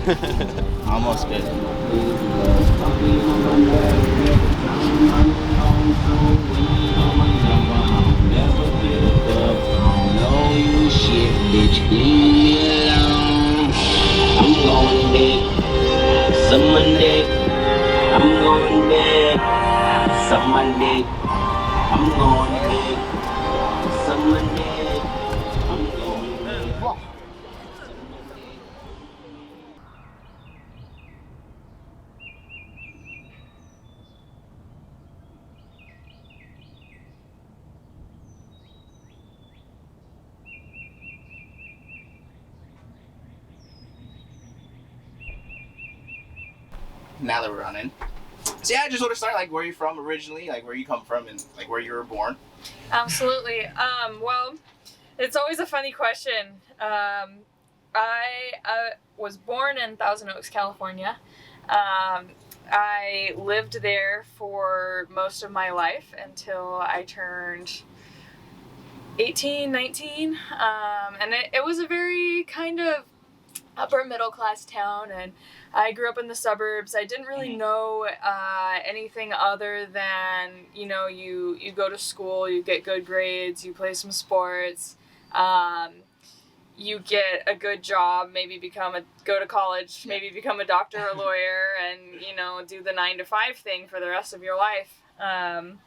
Almost good. I'm going big, someone dick. I'm going big, someone dick. I'm going big, someone dick. I'm going big. Now that we're running. So yeah, I just want to start like where you're from originally, like where you come from and like where you were born. Absolutely. Well, it's always a funny question. I was born in Thousand Oaks, California. I lived there for most of my life until I turned 18, 19. And it was a very kind of upper middle class town, and I grew up in the suburbs. I didn't really know anything other than, you go to school, you get good grades, you play some sports, you get a good job, maybe go to college, maybe become a doctor or lawyer, and, do the 9-to-5 thing for the rest of your life. And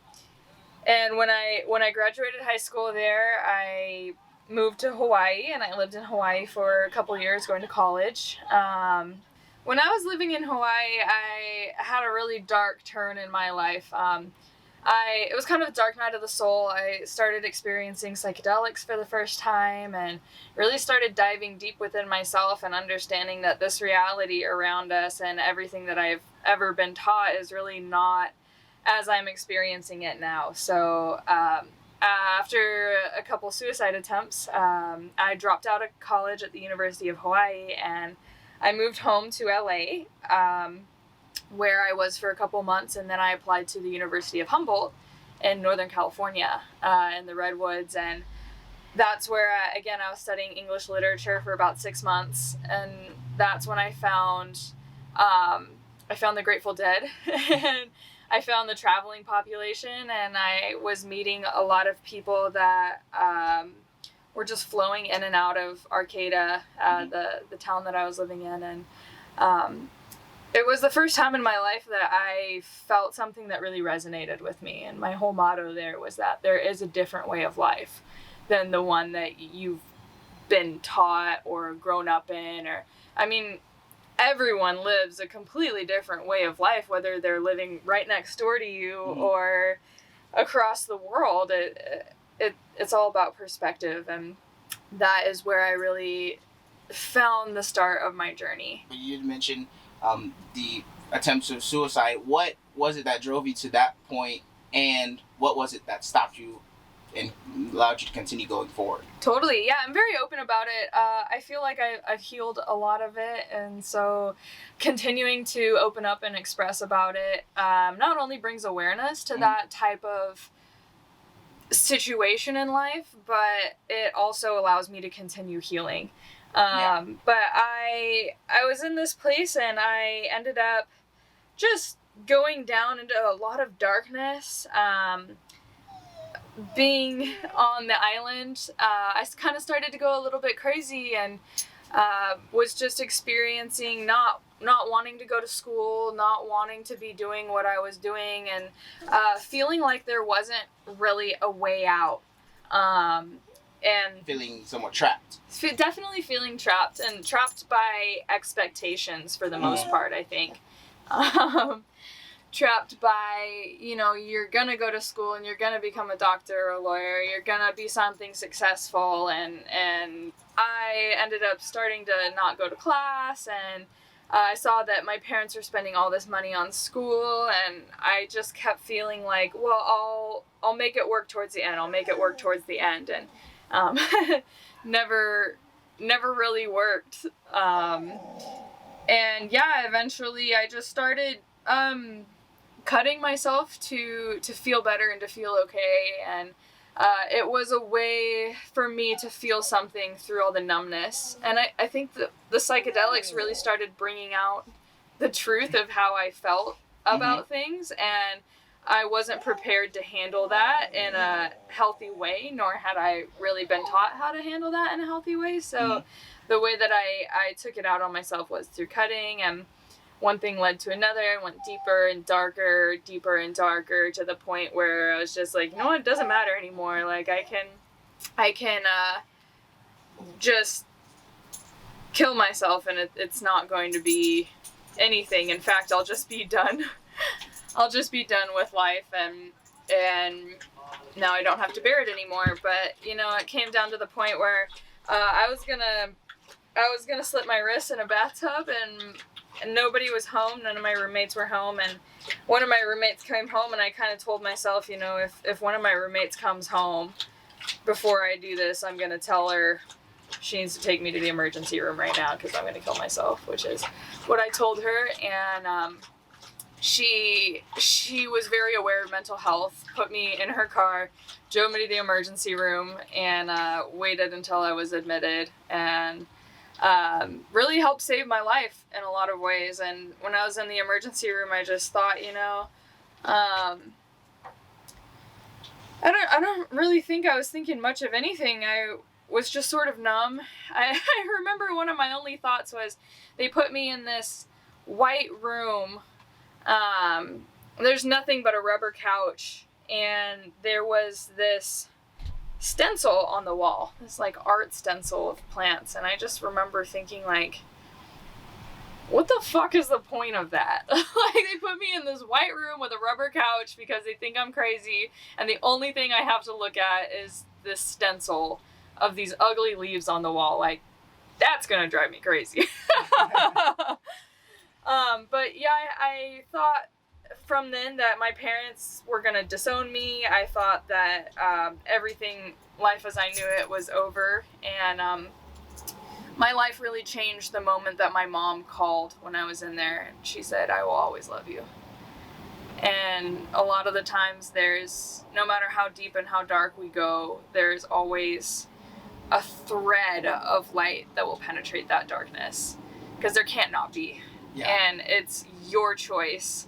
when I graduated high school there, I moved to Hawaii, and I lived in Hawaii for a couple years going to college. When I was living in Hawaii, I had a really dark turn in my life. It was kind of a dark night of the soul. I started experiencing psychedelics for the first time and really started diving deep within myself and understanding that this reality around us and everything that I've ever been taught is really not as I'm experiencing it now. So after a couple suicide attempts, I dropped out of college at the University of Hawaii, and I moved home to LA, where I was for a couple months, and then I applied to the University of Humboldt in Northern California, in the Redwoods, and that's where, again, I was studying English literature for about 6 months, and that's when I found the Grateful Dead, and I found the traveling population, and I was meeting a lot of people that were just flowing in and out of Arcata, the town that I was living in, and it was the first time in my life that I felt something that really resonated with me, and my whole motto there was that there is a different way of life than the one that you've been taught or grown up in, everyone lives a completely different way of life, whether they're living right next door to you or across the world. It's all about perspective, and that is where I really found the start of my journey. You mentioned the attempts of suicide. What was it that drove you to that point, and what was it that stopped you and allowed you to continue going forward? Totally, yeah, I'm very open about it. I feel like I've healed a lot of it, and so continuing to open up and express about it not only brings awareness to that type of situation in life, but it also allows me to continue healing. But I was in this place, and I ended up just going down into a lot of darkness. Being on the island, I kind of started to go a little bit crazy, and was just experiencing not wanting to go to school, not wanting to be doing what I was doing, and feeling like there wasn't really a way out. And feeling somewhat trapped. Definitely feeling trapped, and trapped by expectations for the most part, I think. Trapped by, you're gonna go to school and you're gonna become a doctor or a lawyer, you're gonna be something successful, and I ended up starting to not go to class, and I saw that my parents were spending all this money on school, and I just kept feeling like, well, I'll make it work towards the end, and never really worked. And yeah, eventually I just started cutting myself to feel better and to feel okay, and it was a way for me to feel something through all the numbness. And I think the psychedelics really started bringing out the truth of how I felt about things, and I wasn't prepared to handle that in a healthy way, nor had I really been taught how to handle that in a healthy way. So the way that I took it out on myself was through cutting, and one thing led to another. I went deeper and darker to the point where I was just like, you know what, it doesn't matter anymore. Like I can just kill myself, and it's not going to be anything. In fact, I'll just be done. I'll just be done with life, and now I don't have to bear it anymore. But you know, it came down to the point where I was gonna slit my wrist in a bathtub, and nobody was home. None of my roommates were home, and one of my roommates came home, and I kind of told myself, you know, if one of my roommates comes home before I do this, I'm gonna tell her she needs to take me to the emergency room right now because I'm gonna kill myself, which is what I told her. And she was very aware of mental health, put me in her car, drove me to the emergency room, and waited until I was admitted, and really helped save my life in a lot of ways. And when I was in the emergency room, I just thought, you know, I don't really think I was thinking much of anything. I was just sort of numb. I remember one of my only thoughts was they put me in this white room. There's nothing but a rubber couch, and there was this stencil on the wall, this like art stencil of plants, and I just remember thinking like, what the fuck is the point of that? Like, they put me in this white room with a rubber couch because they think I'm crazy, and the only thing I have to look at is this stencil of these ugly leaves on the wall. Like, that's gonna drive me crazy. But yeah, I thought from then that my parents were gonna disown me. I thought that everything, life as I knew it, was over. And my life really changed the moment that my mom called when I was in there, and she said, "I will always love you." And a lot of the times no matter how deep and how dark we go, there's always a thread of light that will penetrate that darkness, because there can't not be. Yeah. And it's your choice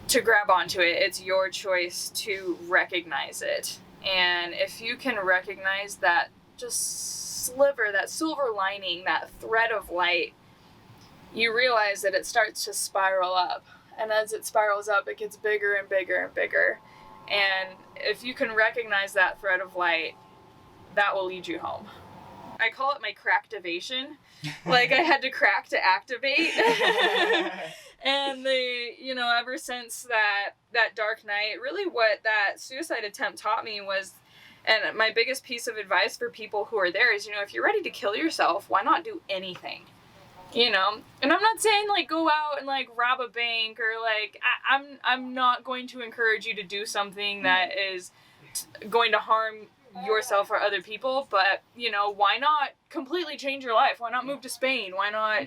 to grab onto it. It's your choice to recognize it. And if you can recognize that just sliver, that silver lining, that thread of light, you realize that it starts to spiral up. And as it spirals up, it gets bigger and bigger and bigger. And if you can recognize that thread of light, that will lead you home. I call it my cracktivation. Like, I had to crack to activate. And ever since that dark night, really what that suicide attempt taught me was, and my biggest piece of advice for people who are there is, if you're ready to kill yourself, why not do anything? And I'm not saying like go out and like rob a bank, or like I'm not going to encourage you to do something that is going to harm yourself or other people, but why not completely change your life? Why not move to Spain? Why not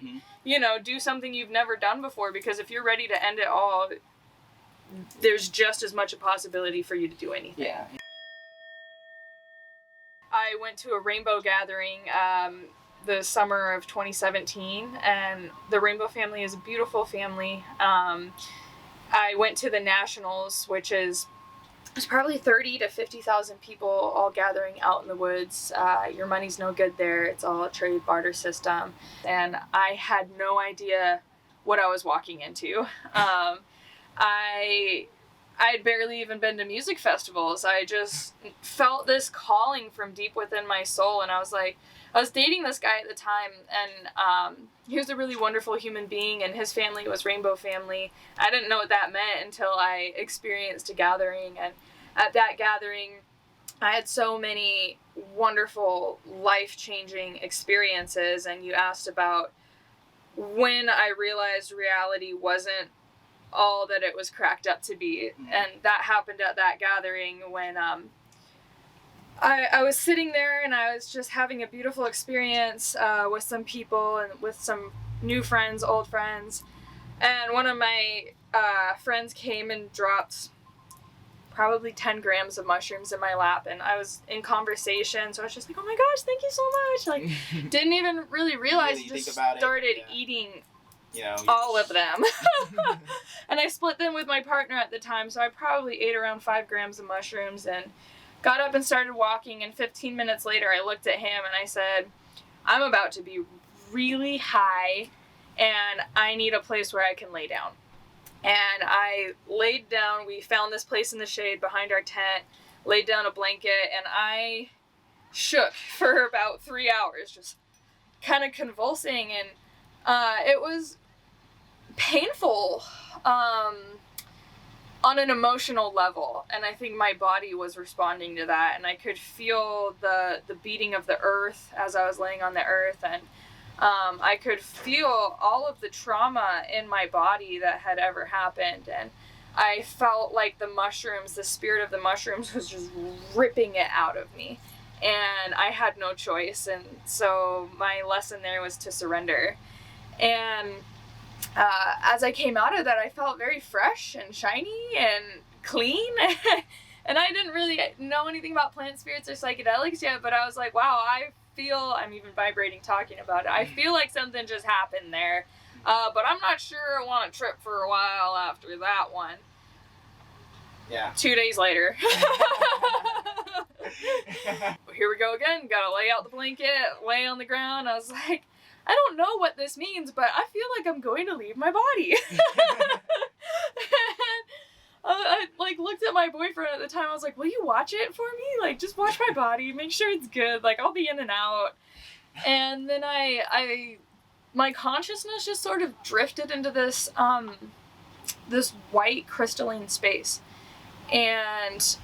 do something you've never done before? Because if you're ready to end it all, there's just as much a possibility for you to do anything. Yeah. I went to a rainbow gathering the summer of 2017, and the Rainbow family is a beautiful family. I went to the Nationals, which is there's probably 30 to 50,000 people all gathering out in the woods. Your money's no good there. It's all a trade barter system. And I had no idea what I was walking into. I'd barely even been to music festivals. I just felt this calling from deep within my soul. And I was dating this guy at the time, and he was a really wonderful human being, and his family was Rainbow family. I didn't know what that meant until I experienced a gathering, and at that gathering, I had so many wonderful, life-changing experiences. And you asked about when I realized reality wasn't all that it was cracked up to be, and that happened at that gathering when I was sitting there, and I was just having a beautiful experience with some people and with some new friends, old friends. And one of my friends came and dropped probably 10 grams of mushrooms in my lap, and I was in conversation, so I was just like, oh my gosh, thank you so much. Like, didn't even really realize, Really just think about started it. Yeah. eating You know, all of them. And I split them with my partner at the time, so I probably ate around 5 grams of mushrooms and got up and started walking, and 15 minutes later I looked at him and I said, I'm about to be really high and I need a place where I can lay down. And I laid down, we found this place in the shade behind our tent, laid down a blanket, and I shook for about 3 hours, just kind of convulsing, and it was painful on an emotional level, and I think my body was responding to that, and I could feel the beating of the earth as I was laying on the earth, and I could feel all of the trauma in my body that had ever happened, and I felt like the mushrooms, the spirit of the mushrooms was just ripping it out of me, and I had no choice, and so my lesson there was to surrender. And as I came out of that, I felt very fresh and shiny and clean. And I didn't really know anything about plant spirits or psychedelics yet, but I was like, wow, I'm even vibrating talking about it. I feel like something just happened there. But I'm not sure I want to trip for a while after that one. Yeah. 2 days later. Here we go again. Gotta lay out the blanket, lay on the ground. I was like, I don't know what this means, but I feel like I'm going to leave my body. I like looked at my boyfriend at the time. I was like, will you watch it for me? Like, just watch my body, make sure it's good. Like, I'll be in and out. And then my consciousness just sort of drifted into this this white crystalline space. And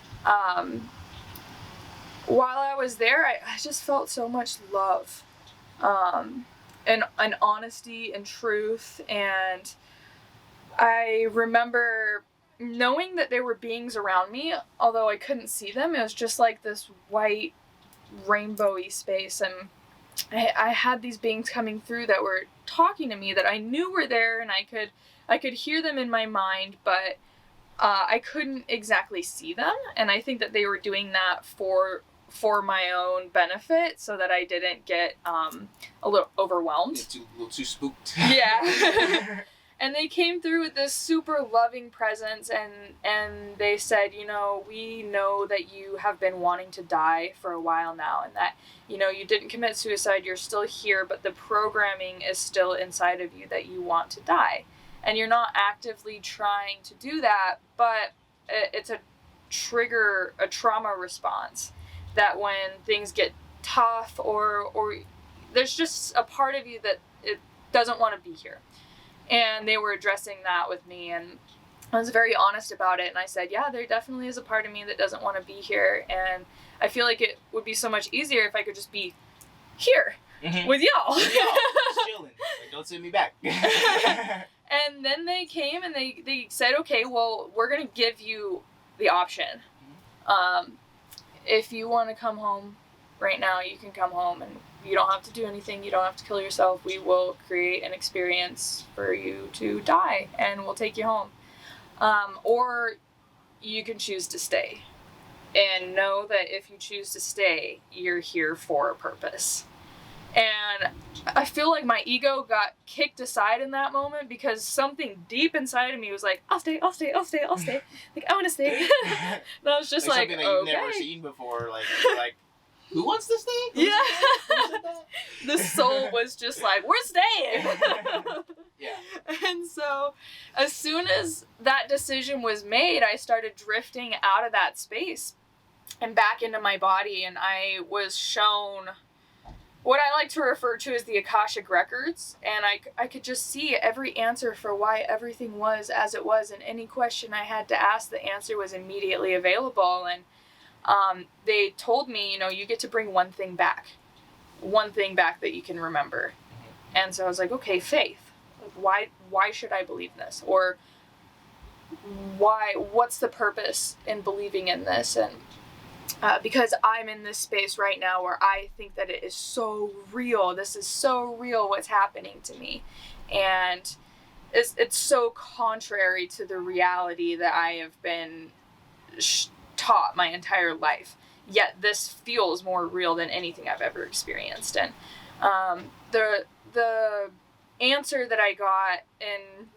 while I was there, I just felt so much love. And honesty and truth, and I remember knowing that there were beings around me, although I couldn't see them. It was just like this white rainbowy space, and I had these beings coming through that were talking to me that I knew were there, and I could hear them in my mind, but I couldn't exactly see them, and I think that they were doing that for my own benefit, so that I didn't get a little overwhelmed. A little too spooked. Yeah. And they came through with this super loving presence, and they said, you know, we know that you have been wanting to die for a while now, and that, you know, you didn't commit suicide, you're still here, but the programming is still inside of you that you want to die. And you're not actively trying to do that, but it's a trauma response. That when things get tough or there's just a part of you that it doesn't want to be here. And they were addressing that with me, and I was very honest about it, and I said, yeah, there definitely is a part of me that doesn't want to be here, and I feel like it would be so much easier if I could just be here with y'all. Just chilling. Like, don't send me back. And then they came and they said, okay, well, we're going to give you the option. If you want to come home right now, you can come home, and you don't have to do anything. You don't have to kill yourself. We will create an experience for you to die, and we'll take you home. Or you can choose to stay, and know that if you choose to stay, you're here for a purpose. And I feel like my ego got kicked aside in that moment, because something deep inside of me was like, I'll stay. Like, I want to stay. And I was just like, something that okay. you've never seen before. Like, who wants to stay? Yeah. The soul was just like, we're staying. Yeah. And so as soon as that decision was made, I started drifting out of that space and back into my body, and I was shown what I like to refer to as the Akashic Records, and I could just see every answer for why everything was as it was, and any question I had to ask, the answer was immediately available. And they told me, you know, you get to bring one thing back that you can remember. And so I was like, okay, faith. Why should I believe this? Or what's the purpose in believing in this? And because I'm in this space right now where I think that it is so real. This is so real what's happening to me. And it's so contrary to the reality that I have been taught my entire life. Yet this feels more real than anything I've ever experienced. And the answer that I got in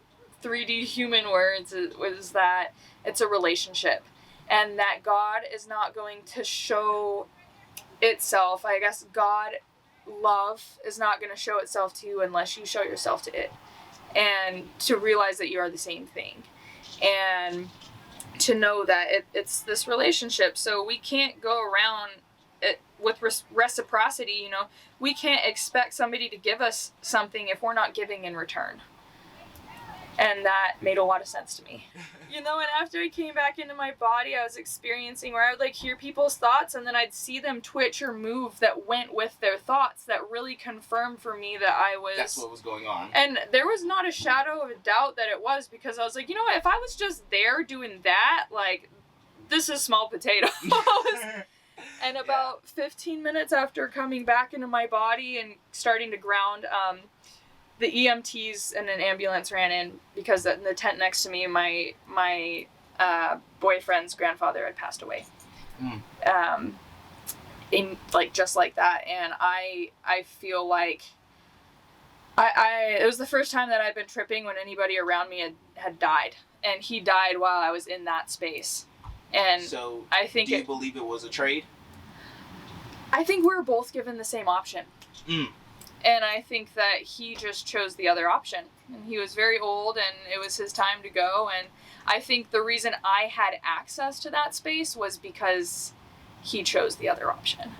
3D human words was that it's a relationship, and that God is not going to show itself. I guess God love is not going to show itself to you unless you show yourself to it, and to realize that you are the same thing, and to know that it's this relationship. So we can't go around it with reciprocity. You know, we can't expect somebody to give us something if we're not giving in return. And that made a lot of sense to me. You know, and after I came back into my body, I was experiencing where I would like hear people's thoughts, and then I'd see them twitch or move that went with their thoughts, that really confirmed for me that I was... That's what was going on. And there was not a shadow of a doubt that it was, because I was like, you know what, if I was just there doing that, like, this is small potatoes. And about 15 minutes after coming back into my body and starting to ground, the EMTs and an ambulance ran in, because in the tent next to me, my boyfriend's grandfather had passed away. Just like that. And I feel like it was the first time that I'd been tripping when anybody around me had died. And he died while I was in that space. And so I think do you believe it was a trade? I think we were both given the same option. And I think that he just chose the other option. And he was very old, and it was his time to go. And I think the reason I had access to that space was because he chose the other option.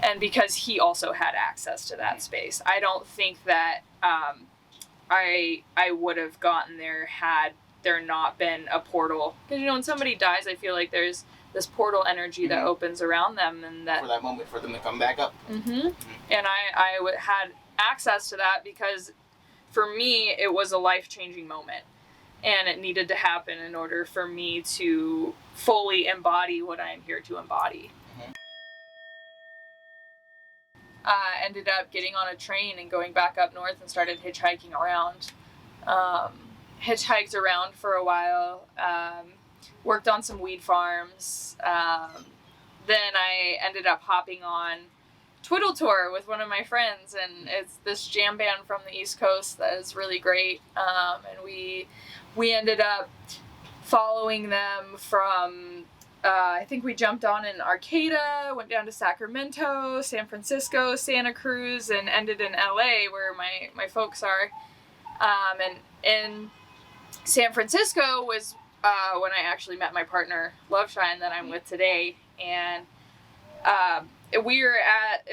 And because he also had access to that space. I don't think that I would have gotten there had there not been a portal. Because, you know, when somebody dies, I feel like there's this portal energy that opens around them, and that... For that moment, for them to come back up. And I had access to that because, for me, it was a life-changing moment. And it needed to happen in order for me to fully embody what I am here to embody. Ended up getting on a train and going back up north and started hitchhiking around. Hitchhiked around for a while. Worked on some weed farms. Then I ended up hopping on Twiddle Tour with one of my friends, and it's this jam band from the East Coast that is really great. And we ended up following them from, I think we jumped on in Arcata, went down to Sacramento, San Francisco, Santa Cruz, and ended in LA where my folks are. And in San Francisco was when I actually met my partner, Loveshine, that I'm with today. And we were at,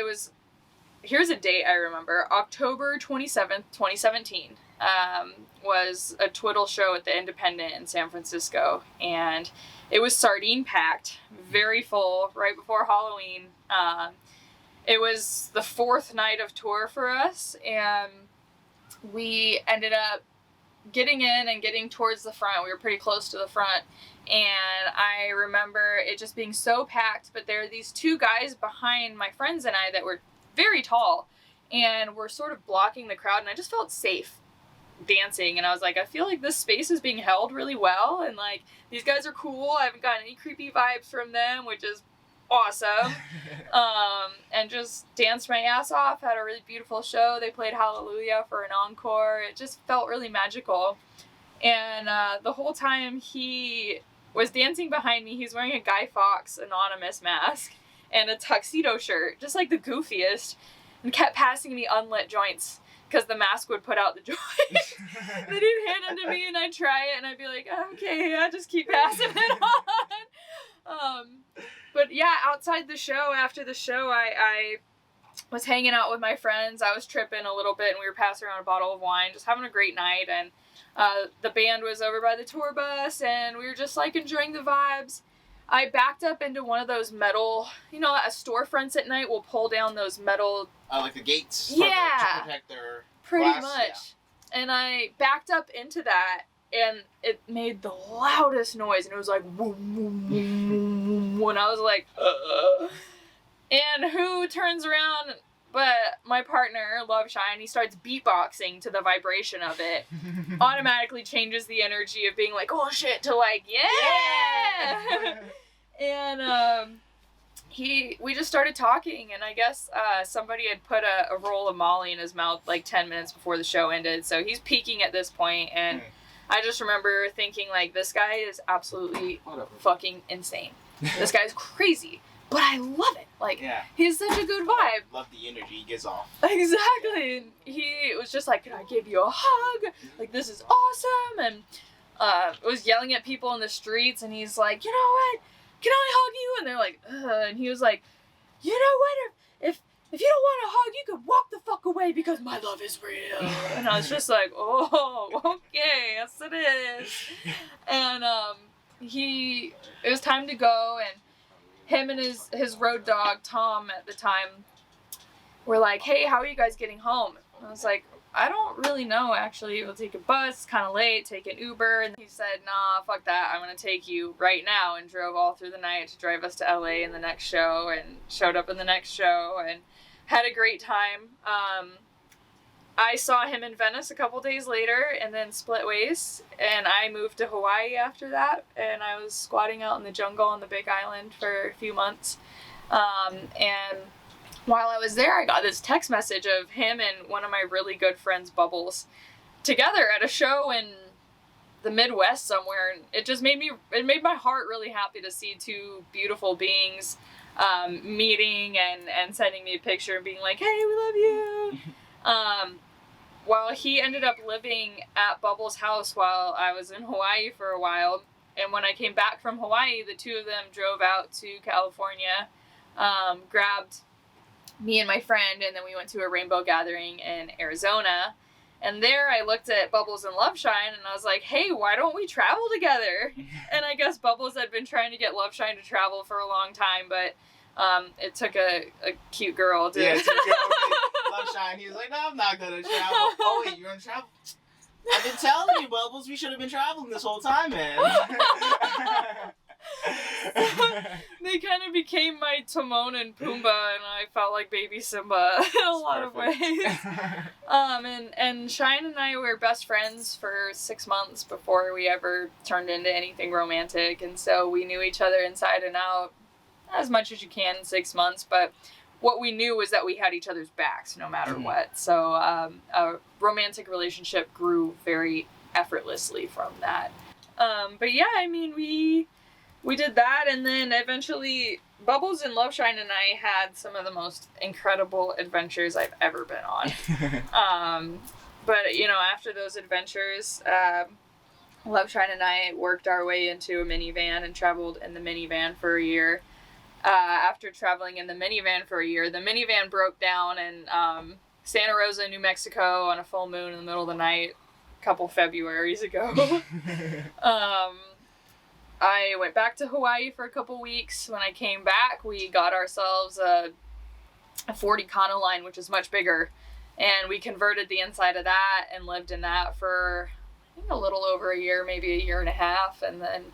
here's a date I remember, October 27th, 2017, was a Twiddle show at the Independent in San Francisco. And it was sardine packed, very full, right before Halloween. It was the 4th night of tour for us, and we ended up getting in and getting towards the front. We were pretty close to the front, and I remember it just being so packed, but there were these 2 guys behind my friends and I that were very tall and were sort of blocking the crowd, and I just felt safe dancing, and I was like, I feel like this space is being held really well, and like, these guys are cool. I haven't gotten any creepy vibes from them, which is awesome. And just danced my ass off, had a really beautiful show. They played Hallelujah for an encore. It just felt really magical. And the whole time he was dancing behind me, he's wearing a Guy Fawkes Anonymous mask and a tuxedo shirt, just like the goofiest, and kept passing me unlit joints because the mask would put out the joint. Then he'd hand them to me and I'd try it and I'd be like, okay, I just keep passing it on. But yeah, outside the show, after the show, I was hanging out with my friends. I was tripping a little bit and we were passing around a bottle of wine, just having a great night. And the band was over by the tour bus and we were just like enjoying the vibes. I backed up into one of those metal, you know, storefronts at night will pull down those metal... like the gates to protect their pretty glass. much. Yeah. And I backed up into that, and it made the loudest noise, and it was like, boom, boom, boom, boom, boom, and I was like, and who turns around But my partner, Loveshine, he starts beatboxing to the vibration of it. Automatically changes the energy of being like, oh shit, to like, yeah! And we just started talking, and I guess somebody had put a roll of Molly in his mouth like 10 minutes before the show ended, so he's peaking at this point, and I just remember thinking, like, this guy is absolutely fucking insane. This guy's crazy. But I love it. Like, he's such a good vibe. Love the energy he gives off. Exactly. And he was just like, can I give you a hug? Like, this is awesome. And was yelling at people in the streets. And he's like, you know what? Can I hug you? And they're like, ugh. And he was like, you know what? If you don't want a hug, you can walk the fuck away because my love is real. And I was just like, oh, okay. Yes, it is. And it was time to go. And him and his road dog, Tom, at the time, were like, hey, how are you guys getting home? And I was like, I don't really know, actually. We'll take a bus, kind of late, take an Uber. And he said, nah, fuck that. I'm going to take you right now. And drove all through the night to drive us to LA in the next show, and showed up in the next show and had a great time. I saw him in Venice a couple days later and then split ways, and I moved to Hawaii after that, and I was squatting out in the jungle on the Big Island for a few months. And while I was there, I got this text message of him and one of my really good friends, Bubbles, together at a show in the Midwest somewhere, and it made my heart really happy to see two beautiful beings meeting and sending me a picture and being like, hey, we love you. While he ended up living at Bubbles' house while I was in Hawaii for a while. And when I came back from Hawaii, the two of them drove out to California, grabbed me and my friend, and then we went to a rainbow gathering in Arizona. And there I looked at Bubbles and Loveshine, and I was like, hey, why don't we travel together? And I guess Bubbles had been trying to get Loveshine to travel for a long time, but it took a cute girl to... Yeah, it took a girl with Loveshine. He was like, no, I'm not going to travel. Oh, wait, you're going to travel? I've been telling you, Bubbles, we should have been traveling this whole time, man. They kind of became my Timon and Pumbaa, and I felt like baby Simba in a lot of ways. And Shine and I were best friends for 6 months before we ever turned into anything romantic, and so we knew each other inside and out as much as you can in 6 months, but what we knew was that we had each other's backs no matter what. So a romantic relationship grew very effortlessly from that. But yeah, I mean, we did that, and then eventually Bubbles and Loveshine and I had some of the most incredible adventures I've ever been on. But, you know, after those adventures, Loveshine and I worked our way into a minivan and traveled in the minivan for a year. After traveling in the minivan for a year, the minivan broke down in Santa Rosa, New Mexico on a full moon in the middle of the night a couple Februaries ago. I went back to Hawaii for a couple weeks. When I came back, we got ourselves a 40 Econoline, which is much bigger, and we converted the inside of that and lived in that for I think a little over a year, maybe a year and a half, and then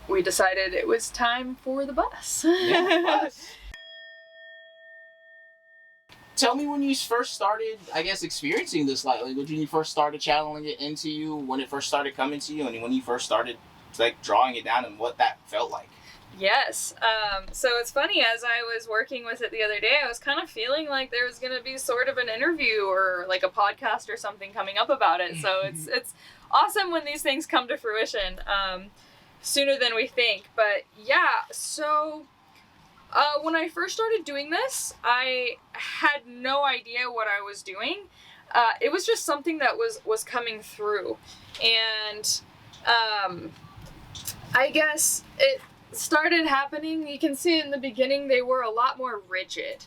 we decided it was time for the bus. Yeah, bus. Tell me when you first started, I guess, experiencing this light language, when you first started channeling it into you, when it first started coming to you, and when you first started like drawing it down and what that felt like. Yes. So it's funny, as I was working with it the other day, I was kind of feeling like there was going to be sort of an interview or like a podcast or something coming up about it. So it's awesome when these things come to fruition sooner than we think. But yeah, so when I first started doing this, I had no idea what I was doing. It was just something that was coming through. And I guess it started happening. You can see in the beginning they were a lot more rigid.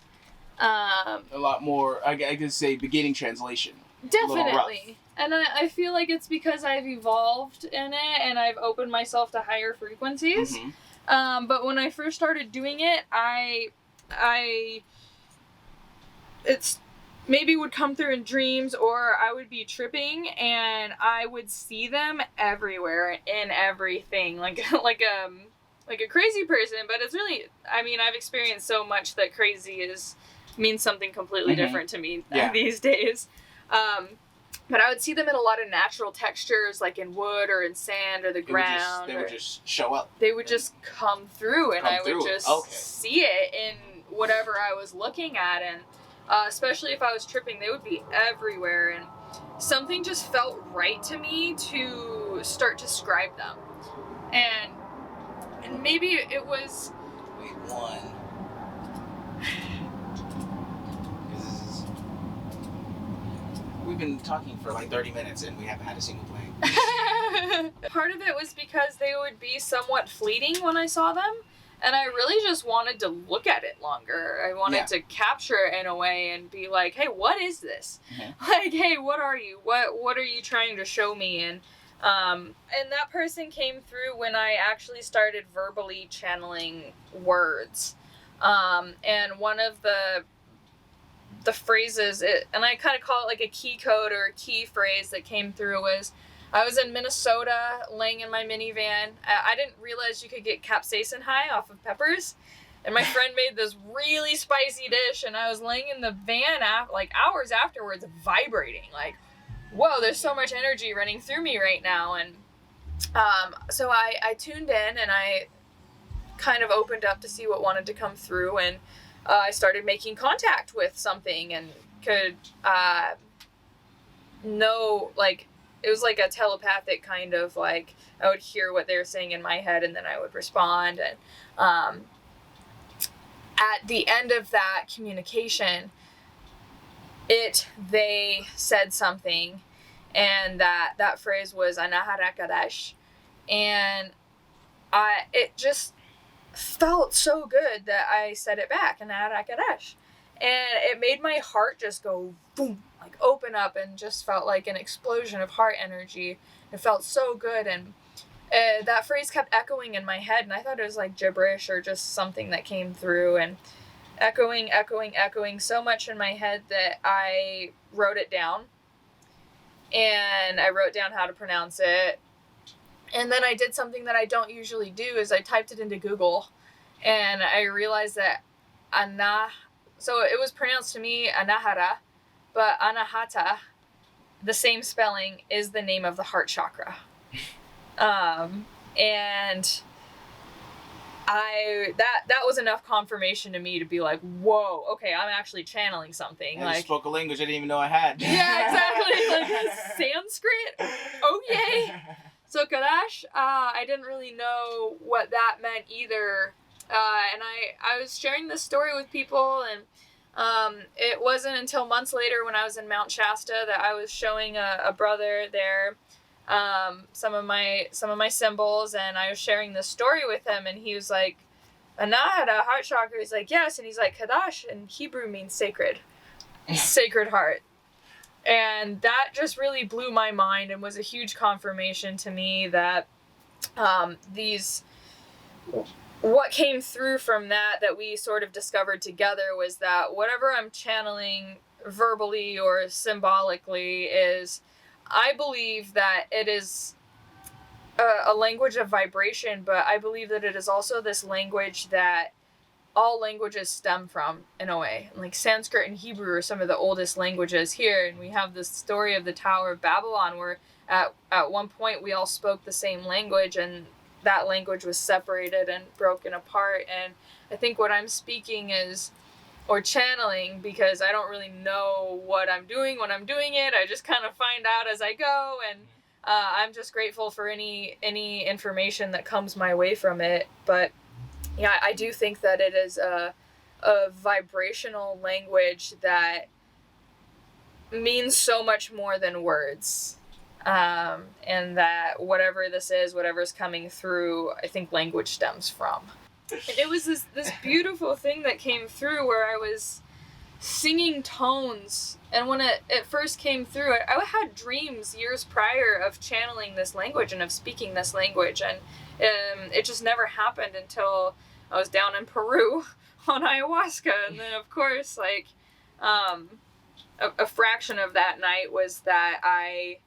A lot more, I could say, beginning translation. Definitely. And I feel like it's because I've evolved in it and I've opened myself to higher frequencies. Mm-hmm. But when I first started doing it, it's maybe would come through in dreams, or I would be tripping and I would see them everywhere in everything, like a crazy person. But it's really, I mean, I've experienced so much that crazy is means something completely different to me these days. But I would see them in a lot of natural textures, like in wood or in sand or the ground. They would just show up. They would just come through, and I would just see it in whatever I was looking at. And especially if I was tripping, they would be everywhere. And something just felt right to me to start to describe them. And maybe it was... Wait, one. We've been talking for like 30 minutes and we haven't had a single plane. Part of it was because they would be somewhat fleeting when I saw them, and I really just wanted to look at it longer. I wanted to capture it in a way and be like, hey, what is this? Like, hey, what are you? What are you trying to show me? And that person came through when I actually started verbally channeling words. And one of the phrases, and I kind of call it like a key code or a key phrase that came through, was I was in Minnesota laying in my minivan. I didn't realize you could get capsaicin high off of peppers, and my friend made this really spicy dish, and I was laying in the van like hours afterwards vibrating like, whoa, there's so much energy running through me right now. And so I tuned in and I kind of opened up to see what wanted to come through, and I started making contact with something and could know, like, it was like a telepathic kind of, like, I would hear what they were saying in my head and then I would respond. And at the end of that communication, they said something, and that phrase was Anahara Kadash. And it just felt so good that I said it back, and and it made my heart just go boom, like open up, and just felt like an explosion of heart energy. It felt so good, and that phrase kept echoing in my head, and I thought it was like gibberish or just something that came through, and echoing so much in my head that I wrote it down, and I wrote down how to pronounce it. And then I did something that I don't usually do, is I typed it into Google, and I realized that so it was pronounced to me Anahara, but Anahata, the same spelling, is the name of the heart chakra. And that was enough confirmation to me to be like, whoa, okay, I'm actually channeling something. I like, just spoke a language I didn't even know I had. Yeah, exactly. Like Sanskrit. Okay. So Kadash, I didn't really know what that meant either. And I was sharing this story with people, and it wasn't until months later when I was in Mount Shasta that I was showing a brother there some of my symbols, and I was sharing this story with him, and he was like, Anahata, heart chakra. He's like, yes. And he's like, Kadash in Hebrew means sacred. Sacred heart. And that just really blew my mind and was a huge confirmation to me that what came through from that we sort of discovered together was that whatever I'm channeling verbally or symbolically is, I believe that it is a language of vibration, but I believe that it is also this language that all languages stem from, in a way. Like Sanskrit and Hebrew are some of the oldest languages here, and we have this story of the Tower of Babylon where at one point we all spoke the same language, and that language was separated and broken apart. And I think what I'm speaking is, or channeling, because I don't really know what I'm doing when I'm doing it, I just kind of find out as I go, and I'm just grateful for any information that comes my way from it. But yeah, I do think that it is a vibrational language that means so much more than words. And that whatever this is, whatever's coming through, I think language stems from. And it was this beautiful thing that came through where I was singing tones, and when it first came through, I had dreams years prior of channeling this language and of speaking this language, and it just never happened until I was down in Peru on ayahuasca. And then of course, like, a fraction of that night was that I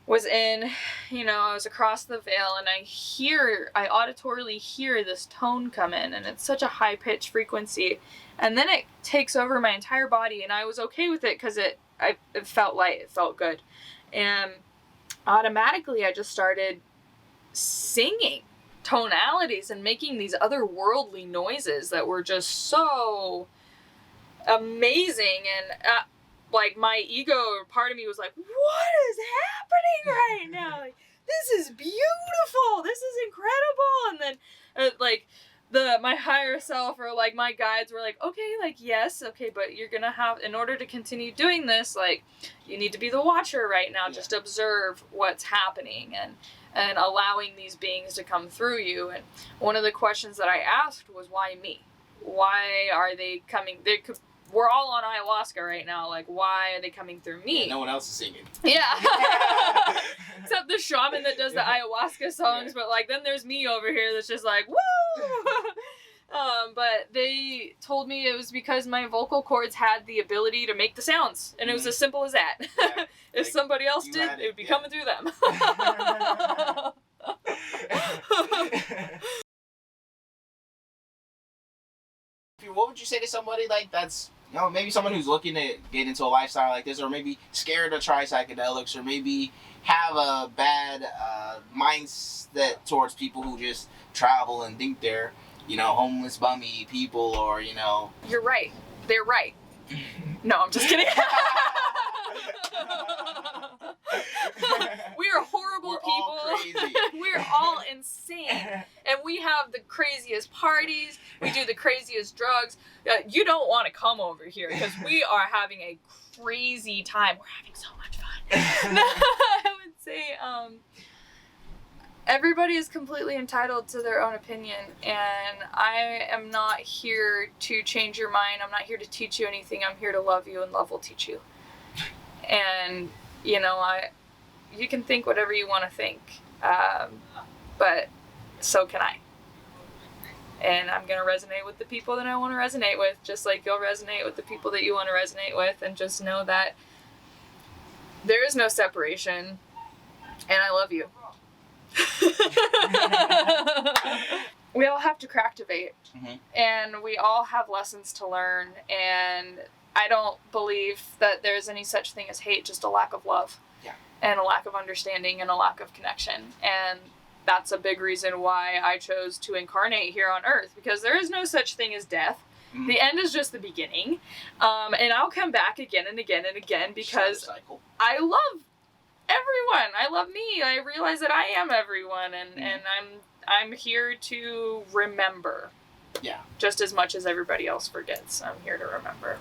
was in, I was across the veil, and I auditorily hear this tone come in, and it's such a high pitched frequency, and then it takes over my entire body, and I was okay with it because it felt light, it felt good, and automatically I just started singing tonalities and making these otherworldly noises that were just so amazing. And like my ego, part of me was like, what is happening right now? Like, this is beautiful, this is incredible. And then like my higher self, or like my guides, were like, okay, like, yes, okay, but you're gonna have, in order to continue doing this, like, you need to be the watcher right now. Just observe what's happening, and allowing these beings to come through you. And one of the questions that I asked was, why me? Why are they coming? We're all on ayahuasca right now. Like, why are they coming through me? No one else is singing. Yeah. Except the shaman that does the ayahuasca songs. But like, then there's me over here that's just like, woo! But they told me it was because my vocal cords had the ability to make the sounds. And it was as simple as that. Yeah. If somebody else did, it would be coming through them. What would you say to somebody like that's, maybe someone who's looking to get into a lifestyle like this, or maybe scared to try psychedelics, or maybe have a bad mindset towards people who just travel and think they're, homeless, bummy people, or, You're right. They're right. No, I'm just kidding. We are horrible people. All crazy. We're all insane. And we have the craziest parties. We do the craziest drugs. You don't want to come over here because we are having a crazy time. We're having so much fun. I would say everybody is completely entitled to their own opinion. And I am not here to change your mind. I'm not here to teach you anything. I'm here to love you, and love will teach you. And, you can think whatever you want to think, but so can I. And I'm going to resonate with the people that I want to resonate with, just like you'll resonate with the people that you want to resonate with. And just know that there is no separation, and I love you. We all have to cractivate, and we all have lessons to learn, and I don't believe that there's any such thing as hate, just a lack of love. And a lack of understanding, and a lack of connection. And that's a big reason why I chose to incarnate here on Earth, because there is no such thing as death. The end is just the beginning. And I'll come back again and again and again, because I love everyone. I love me. I realize that I am everyone, and I'm here to remember. Yeah. Just as much as everybody else forgets, I'm here to remember.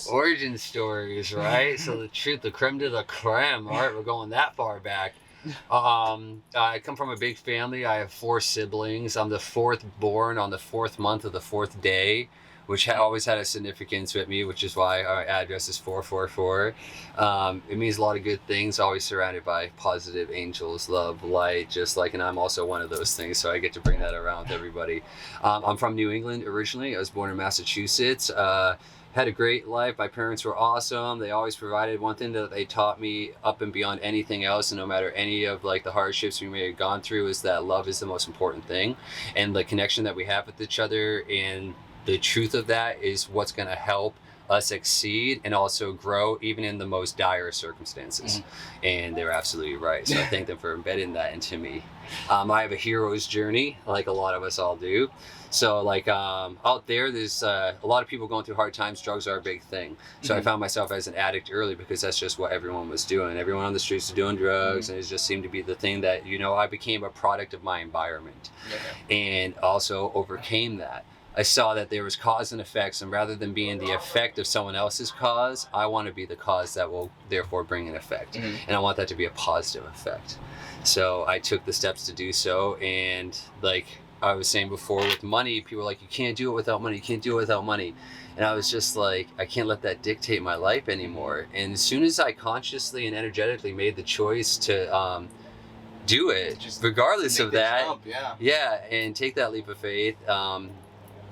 Origin stories, right? So the creme de la creme. All right, we're going that far back. I come from a big family. I have 4 siblings. I'm the 4th born on the 4th month of the 4th day, which always had a significance with me, which is why our address is 444. It means a lot of good things. Always surrounded by positive angels, love, light, and I'm also one of those things, so I get to bring that around with everybody. I'm from New England originally. I was born in Massachusetts. Had a great life. My parents were awesome. They always provided. One thing that they taught me up and beyond anything else, and no matter any of the hardships we may have gone through, is that love is the most important thing, and the connection that we have with each other, and the truth of that is what's going to help us exceed and also grow even in the most dire circumstances. And they're absolutely right. So I thank them for embedding that into me. I have a hero's journey, like a lot of us all do. So like out there's a lot of people going through hard times. Drugs are a big thing. So I found myself as an addict early because that's just what everyone was doing. Everyone on the streets was doing drugs, and it just seemed to be the thing that, you know, I became a product of my environment, and also overcame that. I saw that there was cause and effects, and rather than being the effect of someone else's cause, I want to be the cause that will therefore bring an effect. And I want that to be a positive effect. So I took the steps to do so, and like I was saying before with money, people were like, you can't do it without money, you can't do it without money. And I was just like, I can't let that dictate my life anymore. And as soon as I consciously and energetically made the choice to do it, just regardless of that, and take that leap of faith,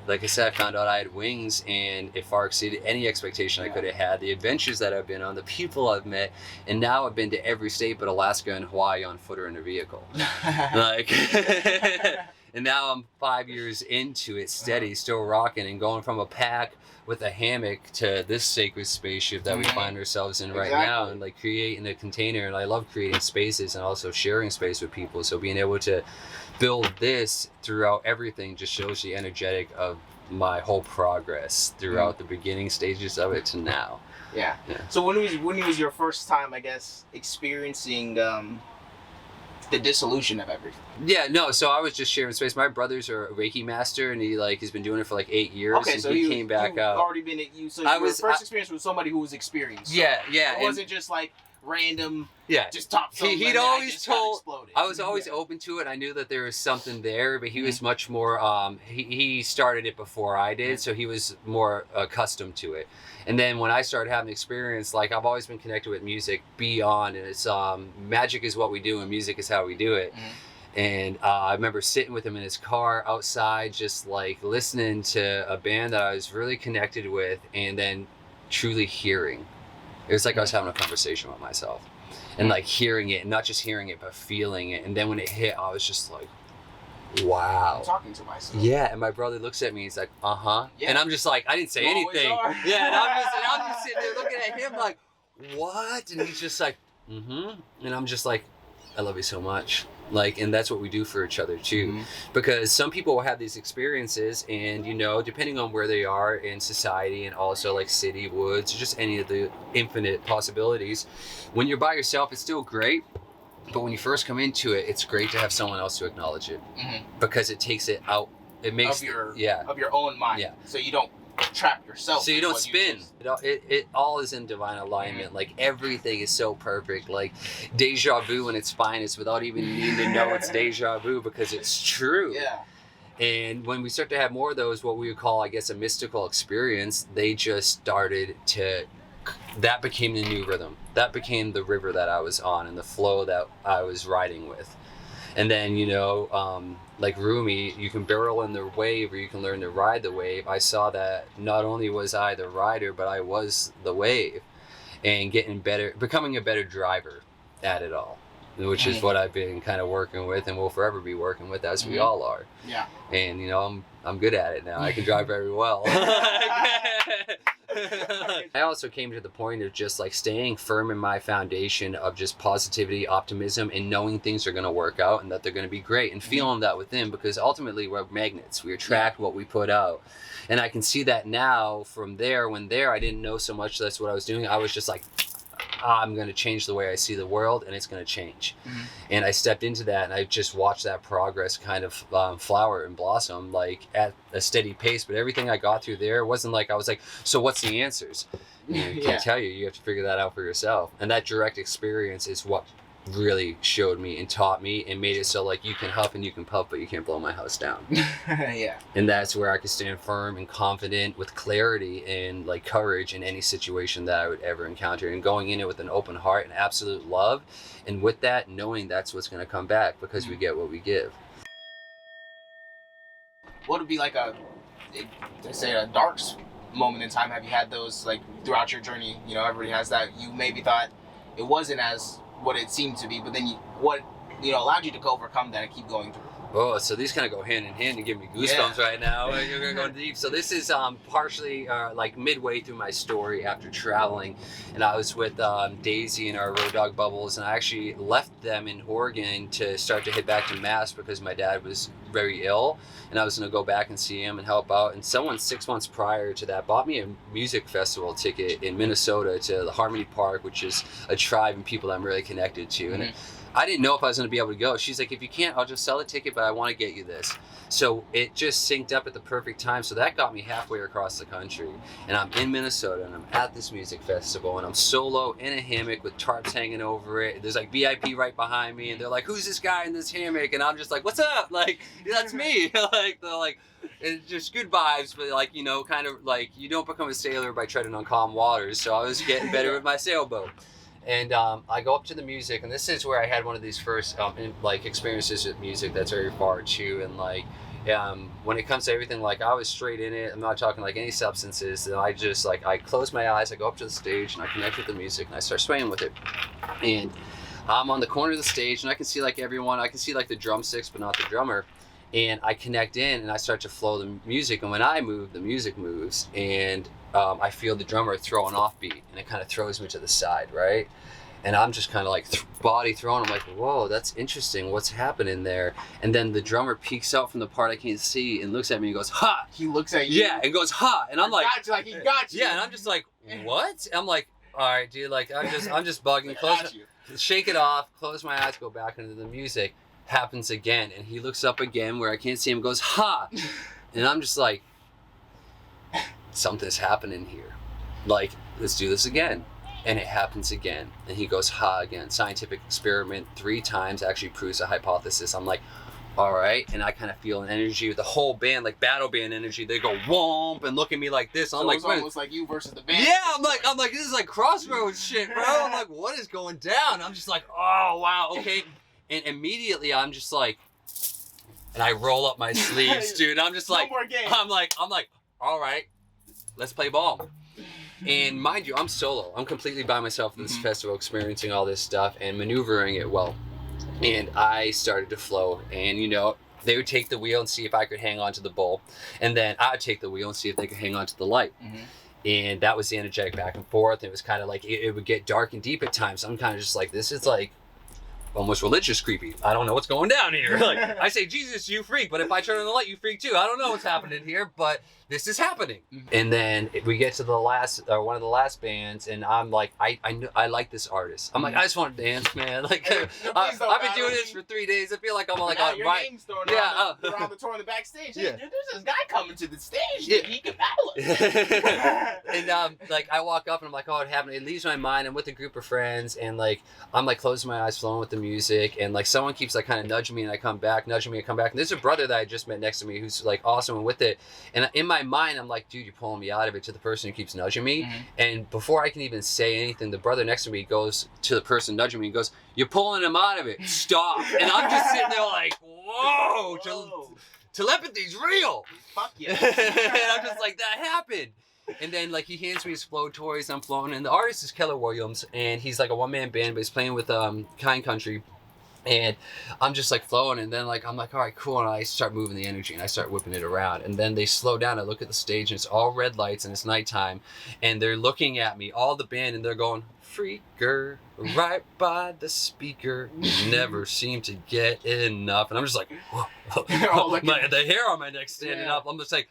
like I said, I found out I had wings, and it far exceeded any expectation I could have had. The adventures that I've been on, the people I've met, and now I've been to every state but Alaska and Hawaii on foot or in a vehicle. Like, and now I'm 5 years into it, steady, still rocking, and going from a pack with a hammock to this sacred spaceship that we find ourselves in right now, and like creating a container. And I love creating spaces and also sharing space with people. So being able to build this throughout everything just shows the energetic of my whole progress throughout the beginning stages of it to now. Yeah. So when was your first time, I guess, experiencing the dissolution of everything? So I was just sharing space. My brother's a Reiki master, and he's been doing it for like 8 years. Okay, and so he came back out. Already been at you. So your first experience was somebody who was experienced. It wasn't just like random. Just top something. He'd always told. I was always open to it. I knew that there was something there, but he was much more. He started it before I did, so he was more accustomed to it. And then when I started having experience, like I've always been connected with music beyond, and it's magic is what we do, and music is how we do it. And I remember sitting with him in his car outside, just like listening to a band that I was really connected with, and then truly hearing. It was like I was having a conversation with myself, and like hearing it, and not just hearing it, but feeling it. And then when it hit, I was just like, wow. I'm talking to myself. Yeah, and my brother looks at me, he's like, and I'm just like, I didn't say anything. And I'm just sitting there looking at him like, what? And he's just like, and I'm just like, I love you so much. Like, and that's what we do for each other too, because some people will have these experiences, and you know, depending on where they are in society, and also like city, woods, just any of the infinite possibilities, when you're by yourself, it's still great. But when you first come into it, it's great to have someone else to acknowledge it, because it takes it out. It makes of your own mind. So you don't trap yourself. So you don't spin. It all is in divine alignment. Like everything is so perfect. Like deja vu in its finest, without even needing to know it's deja vu, because it's true. And when we start to have more of those, what we would call, I guess, a mystical experience, they just started to. That became the new rhythm. That became the river that I was on, and the flow that I was riding with. And then, you know, like Rumi, you can barrel in the wave, or you can learn to ride the wave. I saw that not only was I the rider, but I was the wave, and becoming a better driver at it all, which is what I've been kind of working with, and will forever be working with, as we all are. And, you know, I'm good at it now. I can drive very well. I also came to the point of just like staying firm in my foundation of just positivity, optimism, and knowing things are going to work out, and that they're going to be great, and feeling that within, because ultimately we're magnets. We attract what we put out. And I can see that now from there. When I didn't know so much that's what I was doing. I was just like, I'm going to change the way I see the world, and it's going to change. And I stepped into that, and I just watched that progress kind of flower and blossom, like at a steady pace. But everything I got through there wasn't like I was like, so what's the answers? I can't tell you. You have to figure that out for yourself. And that direct experience is what really showed me and taught me, and made it so like you can huff and you can puff, but you can't blow my house down. And that's where I could stand firm and confident with clarity and like courage in any situation that I would ever encounter, and going in it with an open heart and absolute love, and with that knowing that's what's going to come back, because we get what we give. What would be like a dark moment in time? Have you had those like throughout your journey? You know, everybody has that. You maybe thought it wasn't as what it seemed to be, but then what allowed you to overcome that and keep going through? Oh, so these kind of go hand in hand and give me goosebumps right now. You're gonna go deep. So this is partially like midway through my story after traveling, and I was with Daisy and our road dog Bubbles, and I actually left them in Oregon to start to head back to Mass because my dad was very ill, and I was gonna go back and see him and help out. And someone 6 months prior to that bought me a music festival ticket in Minnesota to the Harmony Park, which is a tribe and people that I'm really connected to. And I didn't know if I was going to be able to go. She's like, if you can't, I'll just sell the ticket, but I want to get you this. So it just synced up at the perfect time. So that got me halfway across the country. And I'm in Minnesota, and I'm at this music festival, and I'm solo in a hammock with tarps hanging over it. There's like VIP right behind me, and they're like, who's this guy in this hammock? And I'm just like, what's up? Like, that's me. Like, they're like, it's just good vibes, but like, you know, kind of like you don't become a sailor by treading on calm waters. So I was getting better with my sailboat. And I go up to the music, and this is where I had one of these first like experiences with music that's very far too. And like when it comes to everything, like I was straight in it. I'm not talking like any substances. And I just like I close my eyes, I go up to the stage, and I connect with the music, and I start swaying with it. And I'm on the corner of the stage, and I can see like everyone. I can see like the drumsticks, but not the drummer. And I connect in, and I start to flow the music. And when I move, the music moves, and I feel the drummer throw an offbeat, and it kind of throws me to the side, right? And I'm just kind of like body thrown. I'm like, whoa, that's interesting. What's happening there? And then the drummer peeks out from the part I can't see and looks at me and goes, ha! He looks at you. Yeah, and goes, ha! And I'm like, got you, like he got you. Yeah, and I'm just like, what? I'm like, all right, dude, like I'm just bugging. Shake it off, close my eyes, go back into the music. Happens again, and he looks up again where I can't see him, goes, ha! And I'm just like, something's happening here. Like, let's do this again. And it happens again. And he goes, ha, again. Scientific experiment 3 times actually proves a hypothesis. I'm like, all right. And I kind of feel an energy with the whole band, like battle band energy. They go whomp and look at me like this. I'm so like, it's almost like you versus the band. Yeah, I'm like, this is like crossroads shit, bro. I'm like, what is going down? I'm just like, oh, wow, okay. And immediately I'm just like, and I roll up my sleeves, dude. I'm just like, no more game. I'm like, all right, let's play ball. And mind you, I'm solo. I'm completely by myself at this festival, experiencing all this stuff and maneuvering it well. And I started to flow, and you know, they would take the wheel and see if I could hang on to the bowl, and then I would take the wheel and see if they could hang on to the light. And that was the energetic back and forth. It was kind of like it would get dark and deep at times. I'm kind of just like, this is like almost religious creepy. I don't know what's going down here. Like I say, Jesus, you freak, but if I turn on the light, you freak too. I don't know what's happening here, but this is happening. And then we get to the last, one of the last bands, and I'm like, I like this artist. I'm like, I just want to dance, man. Like I've been doing this for 3 days. I feel like I'm like, your name's thrown around the tour in the backstage. Hey, Yeah. dude, there's this guy coming to the stage. Yeah. He can battle us. And like I walk up and I'm like, oh, it happened. It leaves my mind. I'm with a group of friends, and like I'm like closing my eyes, flowing with the music, and like someone keeps like kind of nudging me, and I come back, nudging me, and come back. And there's a brother that I just met next to me who's like awesome and with it. And in my mind, I'm like, dude, you're pulling me out of it, to the person who keeps nudging me. And before I can even say anything, the brother next to me goes to the person nudging me and goes, you're pulling him out of it. Stop. And I'm just sitting there like, whoa. Telepathy's real. Fuck yeah. And I'm just like, that happened. And then like he hands me his flow toys, I'm flowing, and the artist is Keller Williams, and he's like a one-man band, but he's playing with Kind Country. And I'm just like flowing, and then like I'm like, all right, cool, and I start moving the energy and I start whipping it around, and then they slow down. I look at the stage and it's all red lights and it's nighttime, and they're looking at me, all the band, and they're going, freaker, right by the speaker, never seem to get enough. And I'm just like, whoa. The hair on my neck standing up. I'm just like,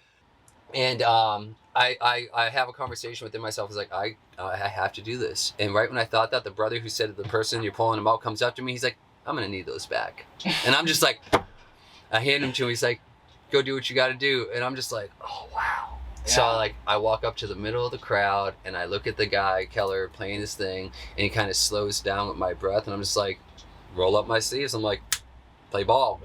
and I have a conversation within myself. It's like, I have to do this. And right when I thought that, the brother who said to the person, you're pulling him out, comes up to me. He's like, I'm gonna need those back. And I'm just like, I hand him to him. He's like, go do what you got to do. And I'm just like, oh wow. Yeah. So like I walk up to the middle of the crowd, and I look at the guy Keller playing his thing, and he kind of slows down with my breath, and I'm just like, roll up my sleeves. I'm like, play ball.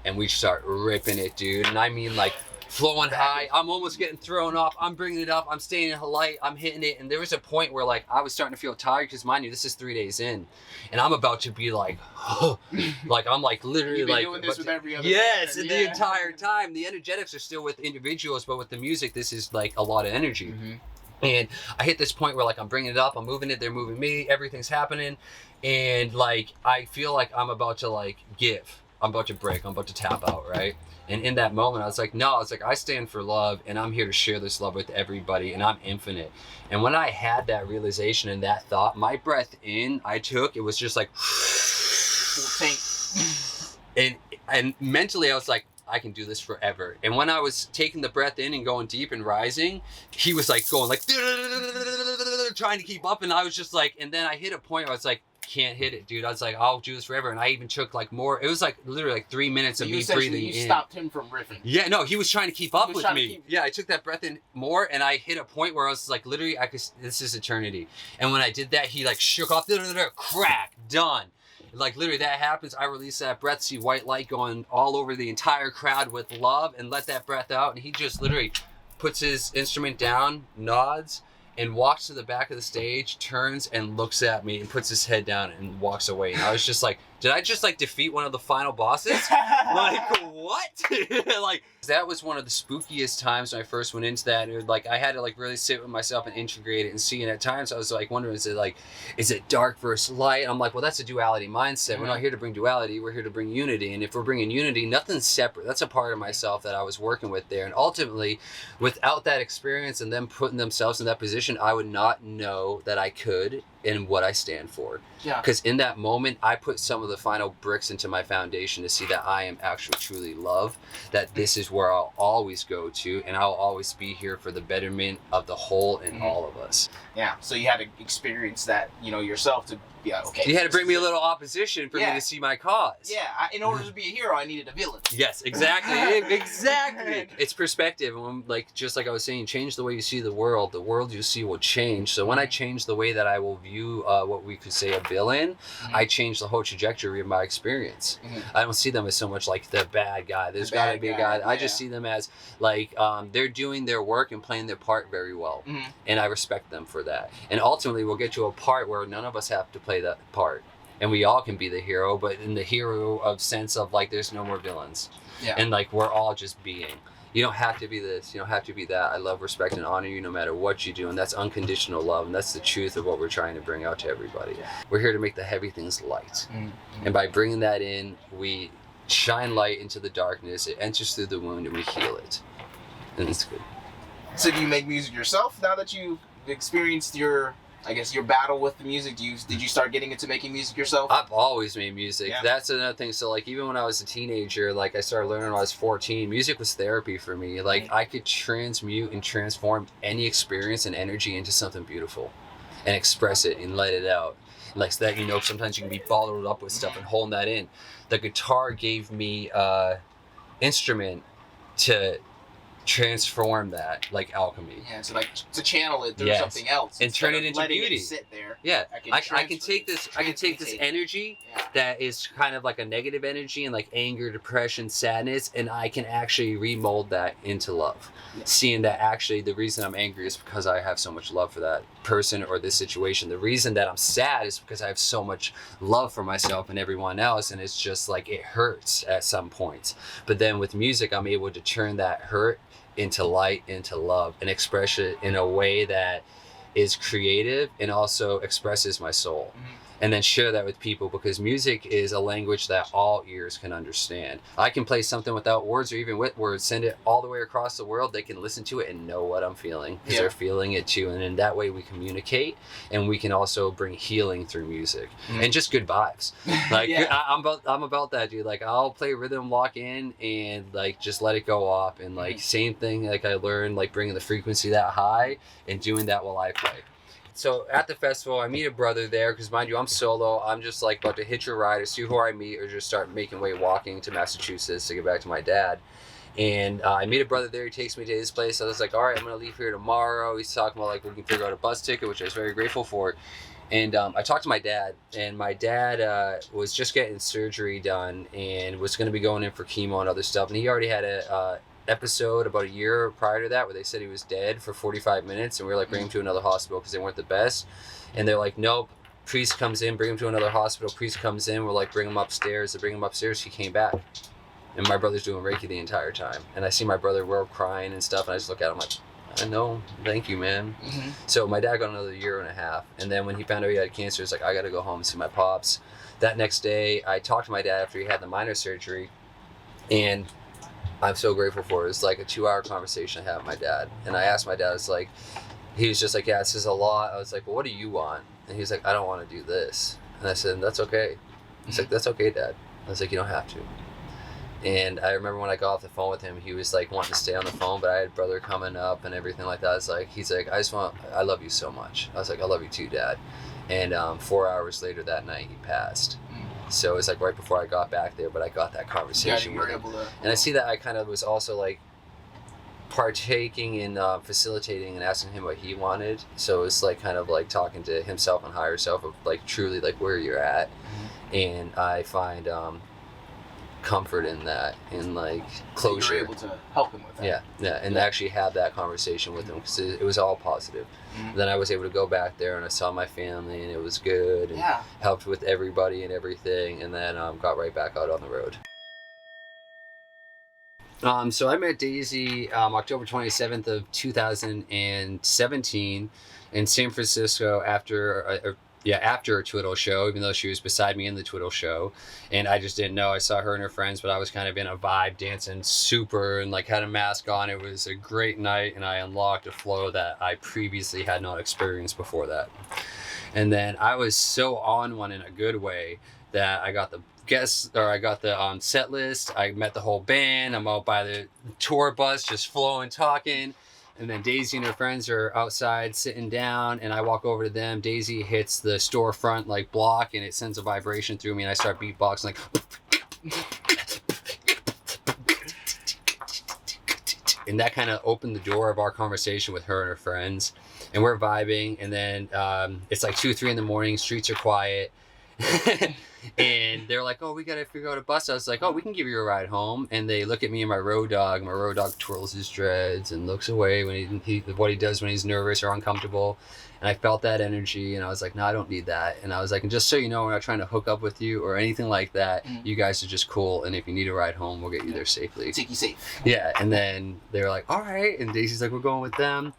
And we start ripping it, dude. And I mean like flowing high. I'm almost getting thrown off. I'm bringing it up. I'm staying in light. I'm hitting it. And there was a point where like I was starting to feel tired, because mind you, this is 3 days in, and I'm about to be like, like I'm like literally You've been like doing this with every other yes, band. and the entire time the energetics are still with individuals, but with the music, this is like a lot of energy. And I hit this point where like I'm bringing it up, I'm moving it, they're moving me, everything's happening, and like I feel like I'm about to like give. I'm about to break. I'm about to tap out, right? And in that moment, I was like, no, I stand for love, and I'm here to share this love with everybody, and I'm infinite. And when I had that realization and that thought, my breath in, it was just like, and mentally I was like, I can do this forever. And when I was taking the breath in and going deep and rising, he was like going like, trying to keep up, and I was just like, and then I hit a point where I was like, can't hit it, dude. I was like, I'll do this forever. And I even took like more. It was like literally like 3 minutes of me breathing in. You stopped him from riffing. Yeah, no, he was trying to keep up with me. Yeah, I took that breath in more, and I hit a point where I was like, literally, this is eternity. And when I did that, he like shook off, crack, done. Like literally that happens, I release that breath, see white light going all over the entire crowd with love, and let that breath out, and he just literally puts his instrument down, nods, and walks to the back of the stage, turns and looks at me and puts his head down and walks away. And I was just like, did I just like defeat one of the final bosses? Like, what? Like, that was one of the spookiest times when I first went into that. And it was like, I had to like really sit with myself and integrate it and see. And at times I was like wondering, is it dark versus light? And I'm like, well, that's a duality mindset. Mm-hmm. We're not here to bring duality. We're here to bring unity. And if we're bringing unity, nothing's separate. That's a part of myself that I was working with there. And ultimately, without that experience and them putting themselves in that position, I would not know that I could and what I stand for. Yeah. Because in that moment, I put some of the final bricks into my foundation to see that I am actually truly love, that this is where I'll always go to, and I'll always be here for the betterment of the whole and all of us. Yeah, so you had to experience that, yourself to be like, okay. You had to bring me a little opposition for me to see my cause. Yeah, in order to be a hero, I needed a villain. Yes, exactly. Exactly. It's perspective. And just like I was saying, change the way you see the world you see will change. So when I change the way that I will view what we could say a villain, I change the whole trajectory of my experience. I don't see them as so much like the bad guy. There's got to be a guy. I just see them as like they're doing their work and playing their part very well. And I respect them for that. And ultimately, we'll get to a part where none of us have to play that part. And we all can be the hero, but in the hero of sense of like there's no more villains. Yeah. And like we're all just being. You don't have to be this, you don't have to be that. I love, respect, and honor you no matter what you do. And that's unconditional love. And that's the truth of what we're trying to bring out to everybody. We're here to make the heavy things light. And by bringing that in, we shine light into the darkness. It enters through the wound and we heal it. And it's good. So do you make music yourself now that you've experienced your battle with the music? Did you start getting into making music yourself? I've always made music. Yeah. That's another thing. So like even when I was a teenager, like I started learning when I was 14, music was therapy for me. Like I could transmute and transform any experience and energy into something beautiful and express it and let it out. Like so that, sometimes you can be bottled up with stuff and holding that in. The guitar gave me instrument to transform that like alchemy. Yeah, so like to channel it through something else and turn it into beauty. It sit there. Yeah, I can take this energy that is kind of like a negative energy and like anger, depression, sadness, and I can actually remold that into love. Yeah. Seeing that actually the reason I'm angry is because I have so much love for that person or this situation. The reason that I'm sad is because I have so much love for myself and everyone else, and it's just like it hurts at some points. But then with music, I'm able to turn that hurt into light, into love, and express it in a way that is creative and also expresses my soul. And then share that with people, because music is a language that all ears can understand. I can play something without words or even with words, send it all the way across the world. They can listen to it and know what I'm feeling because they're feeling it too. And in that way we communicate, and we can also bring healing through music and just good vibes. Like I'm about that, dude. Like I'll play rhythm, walk in and like just let it go off. And like same thing, like I learned like bringing the frequency that high and doing that while I play. So at the festival, I meet a brother there because, mind you, I'm solo. I'm just like about to hitch a ride or see who I meet or just start making way walking to Massachusetts to get back to my dad. And I meet a brother there. He takes me to his place. I was like, all right, I'm going to leave here tomorrow. He's talking about like we can figure out a bus ticket, which I was very grateful for. And I talked to my dad, and my dad was just getting surgery done and was going to be going in for chemo and other stuff. And he already had a episode about a year prior to that where they said he was dead for 45 minutes, and we were like, bring him to another hospital because they weren't the best. And they're like, nope. Priest comes in, bring him to another hospital. Priest comes in, we're like, bring him upstairs. They bring him upstairs. He came back, and my brother's doing Reiki the entire time. And I see my brother crying and stuff, and I just look at him like, I know, thank you, man. So my dad got another year and a half, and then when he found out he had cancer, it's like, I gotta go home and see my pops. that next day, I talked to my dad after he had the minor surgery, and I'm so grateful for it. It was like a 2-hour conversation I had with my dad. And I asked my dad, it's like, he was just like, yeah, this is a lot. I was like, well, what do you want? And he was like, I don't want to do this. And I said, that's okay. He's like, that's okay, Dad. I was like, you don't have to. And I remember when I got off the phone with him, he was like wanting to stay on the phone, but I had brother coming up and everything like that. It's like, he's like, I love you so much. I was like, I love you too, Dad. And 4 hours later that night, he passed. So it was like right before I got back there, but I got that conversation with him. And I see that I kind of was also like partaking in facilitating and asking him what he wanted. So it's like kind of like talking to himself and higher self of like truly like where you're at. And I find comfort in that, in like closure. So you were able to help him with that. Yeah, and actually have that conversation with him because it was all positive. Then I was able to go back there and I saw my family and it was good and helped with everybody and everything, and then got right back out on the road. So I met Daisy October 27th of 2017 in San Francisco after a Twiddle show, even though she was beside me in the Twiddle show. And I just didn't know. I saw her and her friends, but I was kind of in a vibe, dancing super and like had a mask on. It was a great night and I unlocked a flow that I previously had not experienced before that. And then I was so on one in a good way that I got the set list. I met the whole band. I'm out by the tour bus just flowing, talking. And then Daisy and her friends are outside sitting down, and I walk over to them. Daisy hits the storefront like block, and it sends a vibration through me, and I start beatboxing like. And that kind of opened the door of our conversation with her and her friends, and we're vibing. And then it's like 2, 3 in the morning. Streets are quiet. And they're like, oh, we gotta figure out a bus. I was like, oh, we can give you a ride home. And they look at me and my road dog. My road dog twirls his dreads and looks away when he what he does when he's nervous or uncomfortable. And I felt that energy, and I was like, no, I don't need that. And I was like, and just so you know, we're not trying to hook up with you or anything like that. You guys are just cool, and if you need a ride home, we'll get you there safely. Take you safe. Yeah. And then they were like, all right. And Daisy's like, we're going with them.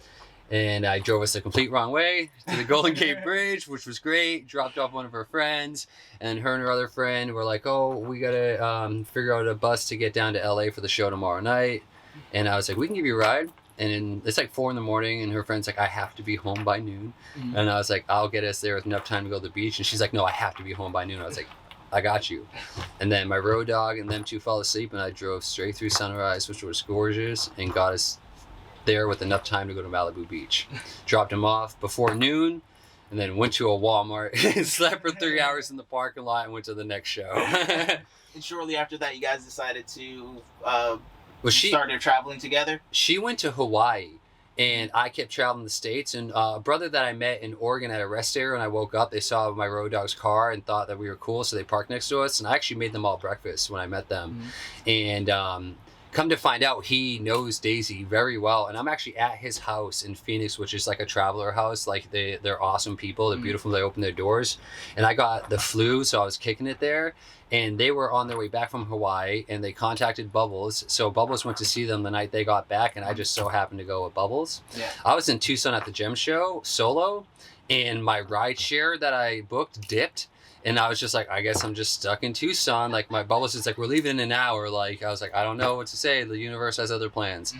And I drove us the complete wrong way to the Golden Gate Bridge, which was great. Dropped off one of her friends, and her and her other friend were like, oh, we got to figure out a bus to get down to LA for the show tomorrow night. And I was like, we can give you a ride. And it's like 4 a.m, and her friend's like, I have to be home by noon. And I was like, I'll get us there with enough time to go to the beach. And she's like, no, I have to be home by noon. I was like, I got you. And then my road dog and them two fell asleep, and I drove straight through sunrise, which was gorgeous, and got us there with enough time to go to Malibu Beach. Dropped him off before noon, and then went to a Walmart and slept for 3 hours in the parking lot and went to the next show. And shortly after that, you guys decided to started traveling together? She went to Hawaii, and I kept traveling the States. And a brother that I met in Oregon at a rest area, when I woke up, they saw my road dog's car and thought that we were cool, so they parked next to us. And I actually made them all breakfast when I met them. And come to find out, he knows Daisy very well, and I'm actually at his house in Phoenix, which is like a traveler house. Like they're awesome people. They're beautiful. They open their doors, and I got the flu, so I was kicking it there. And they were on their way back from Hawaii, and they contacted Bubbles. So Bubbles went to see them the night they got back, and I just so happened to go with Bubbles. Yeah. I was in Tucson at the Gem Show solo, and my ride share that I booked dipped. And I was just like, I guess I'm just stuck in Tucson. Like, my Bubbles is like, we're leaving in an hour. Like, I was like, I don't know what to say. The universe has other plans.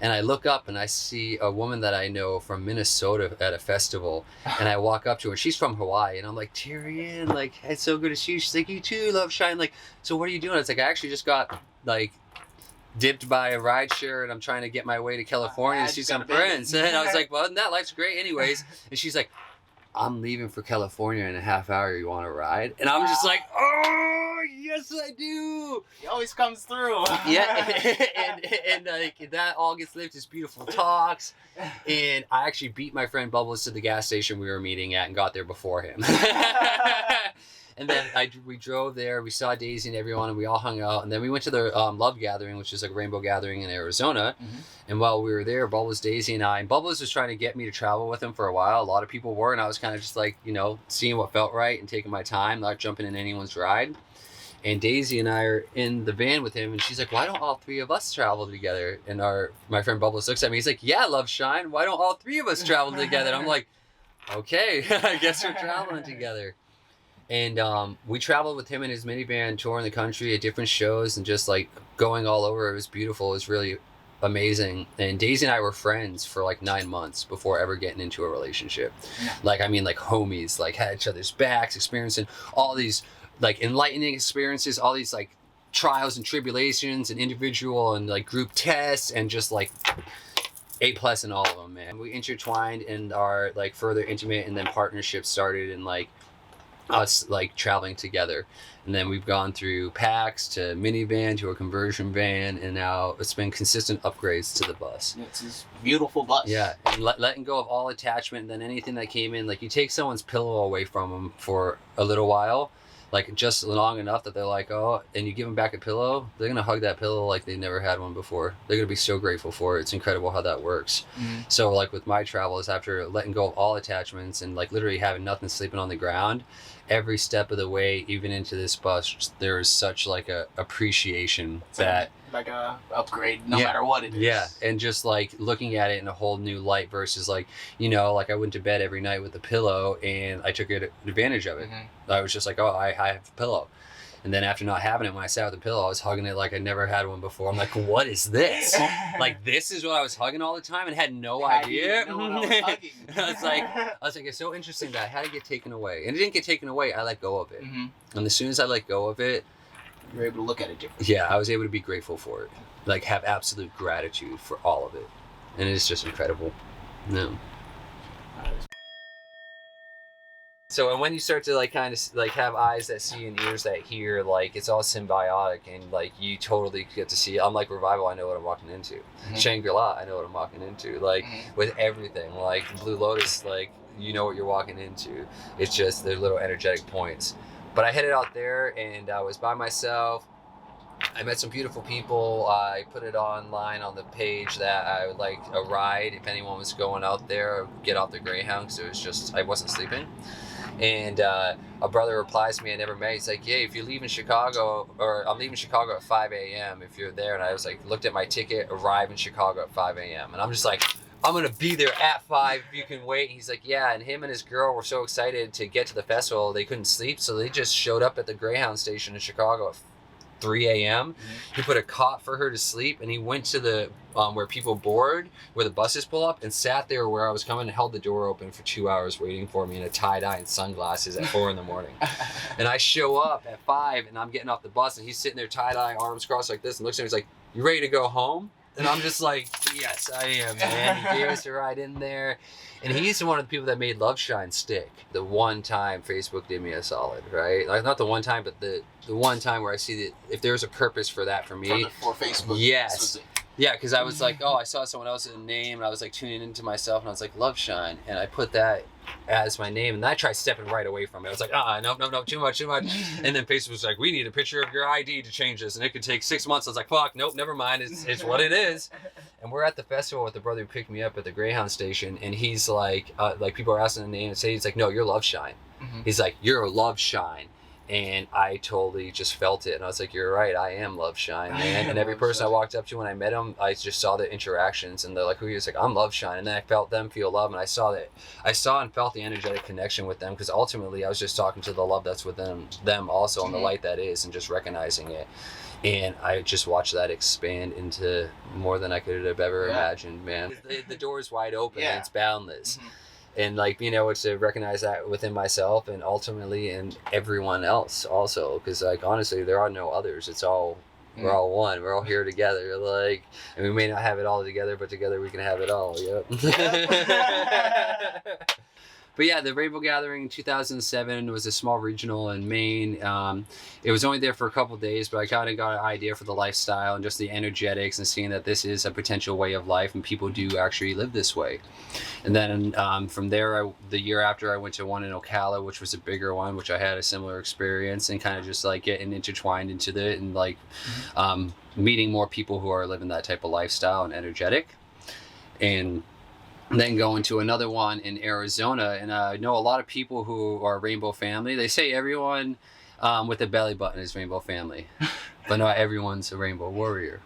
And I look up and I see a woman that I know from Minnesota at a festival. And I walk up to her. She's from Hawaii. And I'm like, Tyrion, like, it's so good to see you. She's like, you too, Love Shine. Like, so what are you doing? It's like, I actually just got, like, dipped by a ride share, and I'm trying to get my way to California to see some friends. And I was like, well, that life's great anyways. And she's like, I'm leaving for California in a half hour. You want to ride? And I'm just like, oh, yes, I do. He always comes through. Yeah. and like, that all gets lived, just beautiful talks. And I actually beat my friend Bubbles to the gas station we were meeting at and got there before him. And then we drove there, we saw Daisy and everyone, and we all hung out. And then we went to the Love Gathering, which is like a rainbow gathering in Arizona. And while we were there, Bubbles, Daisy, and I, and Bubbles was trying to get me to travel with him for a while. A lot of people were, and I was kind of just like, you know, seeing what felt right and taking my time, not jumping in anyone's ride. And Daisy and I are in the van with him, and she's like, why don't all 3 of us travel together? And my friend Bubbles looks at me, he's like, yeah, Love Shine, why don't all 3 of us travel together? And I'm like, okay, I guess we're traveling together. And we traveled with him in his minivan, touring the country at different shows and just like going all over. It was beautiful. It was really amazing. And Daisy and I were friends for like 9 months before ever getting into a relationship. Yeah. Like, I mean, like homies, like had each other's backs, experiencing all these like enlightening experiences, all these like trials and tribulations and individual and like group tests, and just like A+ in all of them, man. We intertwined and our like further intimate, and then partnerships started, and like us like traveling together. And then we've gone through packs to minivan to a conversion van, and now it's been consistent upgrades to the bus. It's this beautiful bus. Yeah, and letting go of all attachment, and then anything that came in, like you take someone's pillow away from them for a little while, like just long enough that they're like, oh, and you give them back a pillow, they're gonna hug that pillow like they never had one before. They're gonna be so grateful for it. It's incredible how that works. Mm-hmm. So like with my travels, after letting go of all attachments and like literally having nothing, sleeping on the ground, every step of the way, even into this bus, there is such like a appreciation that like a upgrade no matter what it is. Yeah, and just like looking at it in a whole new light versus like, you know, like I went to bed every night with a pillow and I took advantage of it. Mm-hmm. I was just like, oh, I have a pillow. And then after not having it, when I sat with a pillow, I was hugging it like I never had one before. I'm like, what is this? Like, this is what I was hugging all the time and had no idea. I was hugging. I was like, it's so interesting that I had to get taken away. And it didn't get taken away. I let go of it. Mm-hmm. And as soon as I let go of it, you're able to look at it differently. yeah, I was able to be grateful for it. Like, have absolute gratitude for all of it. And it's just incredible. No. So, and when you start to like kind of like have eyes that see and ears that hear, like it's all symbiotic, and like you totally get to see. I'm like Revival, I know what I'm walking into. Mm-hmm. Shangri-La, I know what I'm walking into. Like with everything, like Blue Lotus, like you know what you're walking into. It's just their little energetic points. But I headed out there and I was by myself. I met some beautiful people. I put it online on the page that I would like a ride if anyone was going out there, get off the Greyhound, because it was just, I wasn't sleeping. And a brother replies to me I never met. He's like, yeah, if you're leaving Chicago, or I'm leaving Chicago at 5 a.m. if you're there. And I was like, looked at my ticket, arrive in Chicago at 5 a.m. And I'm just like, I'm going to be there at 5 if you can wait. And he's like, yeah. And him and his girl were so excited to get to the festival, they couldn't sleep. So they just showed up at the Greyhound station in Chicago at 3 a.m. He put a cot for her to sleep, and he went to the where people board, where the buses pull up, and sat there where I was coming and held the door open for 2 hours waiting for me in a tie-dye and sunglasses at 4 in the morning. And I show up at 5 and I'm getting off the bus, and he's sitting there tie-dye, arms crossed like this, and looks at me, he's like, you ready to go home? And I'm just like, yes, I am, man. He gave us a ride in there. And he's one of the people that made Love Shine stick. The one time Facebook did me a solid, right? Like, not the one time, but the one time where I see that if there's a purpose for that for me. For Facebook. Yes. Yeah, because I was like, oh, I saw someone else's name, and I was like tuning into myself, and I was like, Love Shine. And I put that as my name, and then I tried stepping right away from it. I was like, no, too much. And then Facebook was like, we need a picture of your ID to change this, and it could take 6 months. I was like, fuck, nope, never mind. It's what it is. And we're at the festival with the brother who picked me up at the Greyhound station, and he's like people are asking the name and say, he's like, no, you're Love Shine. Mm-hmm. He's like, you're a Love Shine. And I totally just felt it. And I was like, you're right, I am Love Shine, man. And every person I walked up to when I met him, I just saw the interactions. And they're like, who are you? It's like, I'm Love Shine. And then I felt them feel love. And I saw and felt the energetic connection with them. Because ultimately, I was just talking to the love that's within them also, and the light that is, and just recognizing it. And I just watched that expand into more than I could have ever imagined, man. The door is wide open. And it's boundless. Mm-hmm. And like being able to recognize that within myself and ultimately in everyone else also, because like honestly there are no others. It's all we're all one. We're all here together. Like, and we may not have it all together, but together we can have it all. Yep. But yeah, the Rainbow Gathering in 2007 was a small regional in Maine. It was only there for a couple of days, but I kind of got an idea for the lifestyle and just the energetics, and seeing that this is a potential way of life and people do actually live this way. And then from there, the year after, I went to one in Ocala, which was a bigger one, which I had a similar experience, and kind of just like getting intertwined into it, and like meeting more people who are living that type of lifestyle and energetic. And then going to another one in Arizona, and I know a lot of people who are Rainbow Family. They say everyone with a belly button is Rainbow Family, but not everyone's a Rainbow Warrior.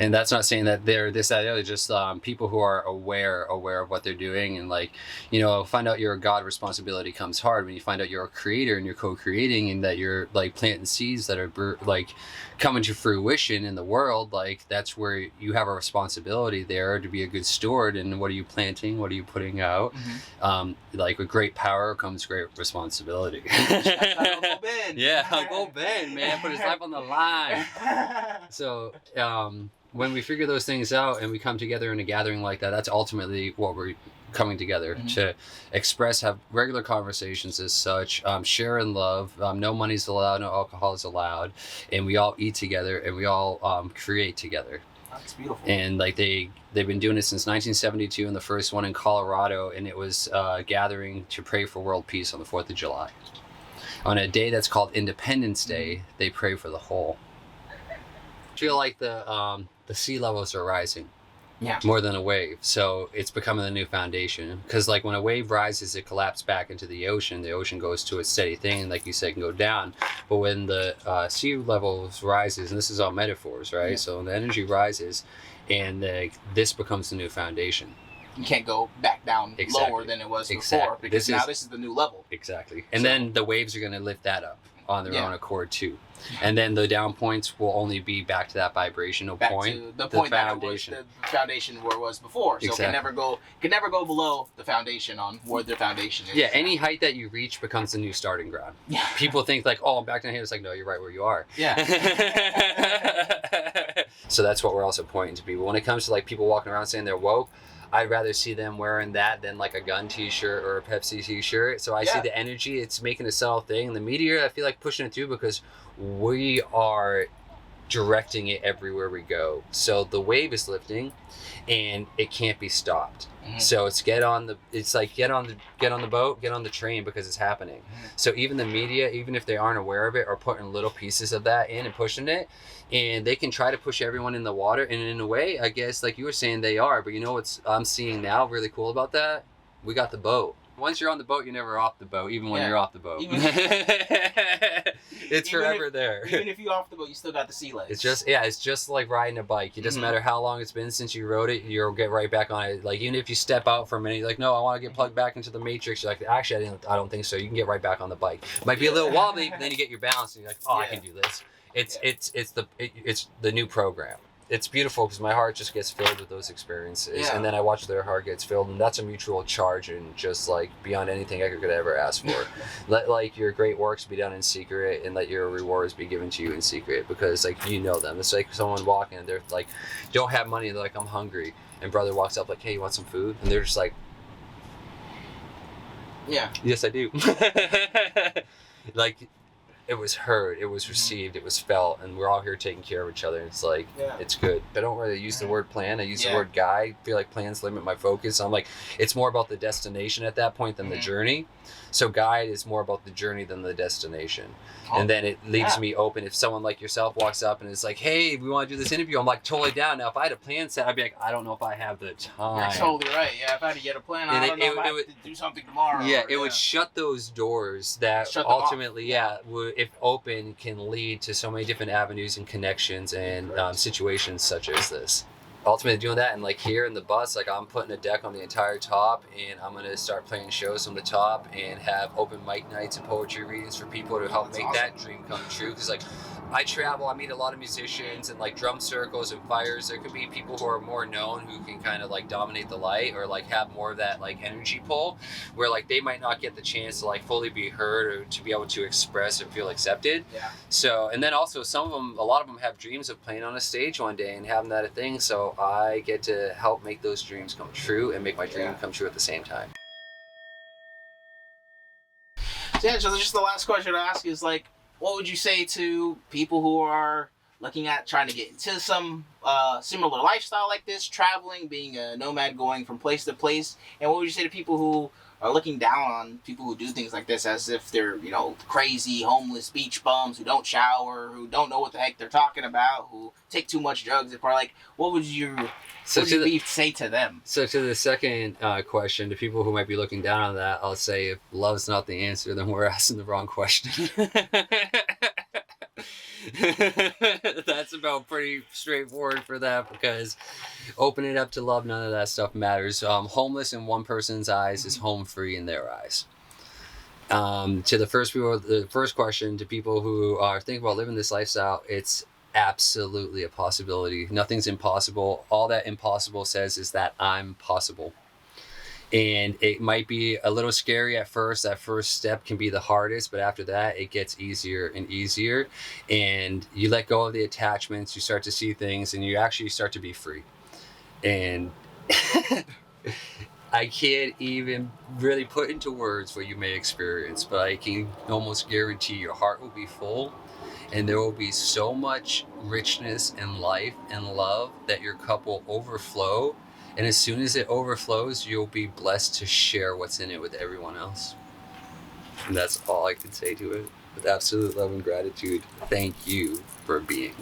And that's not saying that they're this, that, the other, just people who are aware of what they're doing. And like, you know, find out you're a God, responsibility comes hard. When you find out you're a creator and you're co-creating, and that you're like planting seeds that are like coming to fruition in the world, like that's where you have a responsibility there to be a good steward. And what are you planting? What are you putting out? Like with great power comes great responsibility. Uncle Ben. Yeah, Uncle Ben, man, put his life on the line. So, when we figure those things out and we come together in a gathering like that, that's ultimately what we're coming together to express, have regular conversations as such, share in love, no money's allowed, no alcohol is allowed, and we all eat together and we all create together. That's beautiful. And like they've been doing it since 1972, and the first one in Colorado, and it was gathering to pray for world peace on the 4th of July. On a day that's called Independence Day, they pray for the whole. I feel like the sea levels are rising more than a wave, so it's becoming the new foundation. Because like when a wave rises, it collapses back into the ocean goes to its steady thing, and like you said, can go down. But when the sea levels rises, and this is all metaphors, right? So when the energy rises, and this becomes the new foundation. You can't go back down lower than it was before, because this is the new level. Exactly. And then the waves are going to lift that up on their own accord too. And then the down points will only be back to that vibrational point. To the point foundation. That the foundation where it was before. So it can never go below the foundation on where the foundation is. Yeah, any height that you reach becomes the new starting ground. Yeah. People think like, oh, I'm back down here. It's like, no, you're right where you are. Yeah. So that's what we're also pointing to people. When it comes to like people walking around saying they're woke, I'd rather see them wearing that than like a gun t-shirt or a Pepsi t-shirt. So I see the energy, it's making a subtle thing. And the media, I feel like pushing it through because we are directing it everywhere we go. So the wave is lifting and it can't be stopped. So it's get on the boat, get on the train, because it's happening. So even the media, even if they aren't aware of it, are putting little pieces of that in and pushing it, and they can try to push everyone in the water. And in a way, I guess, like you were saying, they are. But you know what's I'm seeing now really cool about that? We got the boat. Once you're on the boat, you're never off the boat, even when you're off the boat. It's forever there. Even if you're off the boat, you still got the sea legs. It's just like riding a bike. It doesn't matter how long it's been since you rode it, you'll get right back on it. Like even if you step out for a minute, you're like, no, I want to get plugged back into the matrix. You're like, actually, I don't think so. You can get right back on the bike. It might be a little wobbly, but then you get your balance and you're like, I can do this. It's the new program. It's beautiful because my heart just gets filled with those experiences, and then I watch their heart gets filled, and that's a mutual charge, and just like beyond anything I could ever ask for. Let like your great works be done in secret, and let your rewards be given to you in secret, because like you know them. It's like someone walking, and they're like, don't have money, and they're like, I'm hungry, and brother walks up like, hey, you want some food? And they're just like, yes I do. Like, it was heard, it was received, it was felt, and we're all here taking care of each other. It's like, it's good. I don't really use the word plan. I use the word guide. I feel like plans limit my focus. I'm like, it's more about the destination at that point than the journey. So guide is more about the journey than the destination. And then it leaves me open. If someone like yourself walks up and is like, hey, we want to do this interview, I'm like, totally down. Now, if I had a plan set, I'd be like, I don't know if I have the time. You're totally right. Yeah, if I had to get a plan, I don't know if I have to do something tomorrow. Yeah, it would shut those doors that ultimately, if open, can lead to so many different avenues and connections and situations such as this. Ultimately doing that, and like here in the bus, like I'm putting a deck on the entire top, and I'm gonna start playing shows on the top and have open mic nights and poetry readings for people to help make that dream come true. Because like I travel, I meet a lot of musicians and like drum circles and fires. There could be people who are more known who can kind of like dominate the light, or like have more of that like energy pull, where like they might not get the chance to like fully be heard or to be able to express and feel accepted. So, and then also a lot of them have dreams of playing on a stage one day and having that a thing. So I get to help make those dreams come true and make my dream come true at the same time. So just the last question to ask is like, what would you say to people who are looking at trying to get into some similar lifestyle like this, traveling, being a nomad, going from place to place? And what would you say to people who are looking down on people who do things like this as if they're, crazy, homeless beach bums who don't shower, who don't know what the heck they're talking about, who take too much drugs? If are like, what would you say to them? So to the second question, to people who might be looking down on that, I'll say if love's not the answer, then we're asking the wrong question. That's about pretty straightforward for that, because open it up to love, none of that stuff matters. Homeless in one person's eyes is home free in their eyes. To the first question, to people who are thinking about living this lifestyle, it's absolutely a possibility. Nothing's impossible. All that impossible says is that I'm possible. And it might be a little scary at first. That first step can be the hardest, but after that, it gets easier and easier. And you let go of the attachments, you start to see things, and you actually start to be free. And I can't even really put into words what you may experience, but I can almost guarantee your heart will be full, and there will be so much richness in life and love that your cup will overflow. And as soon as it overflows, you'll be blessed to share what's in it with everyone else. And that's all I can say to it. With absolute love and gratitude, thank you for being.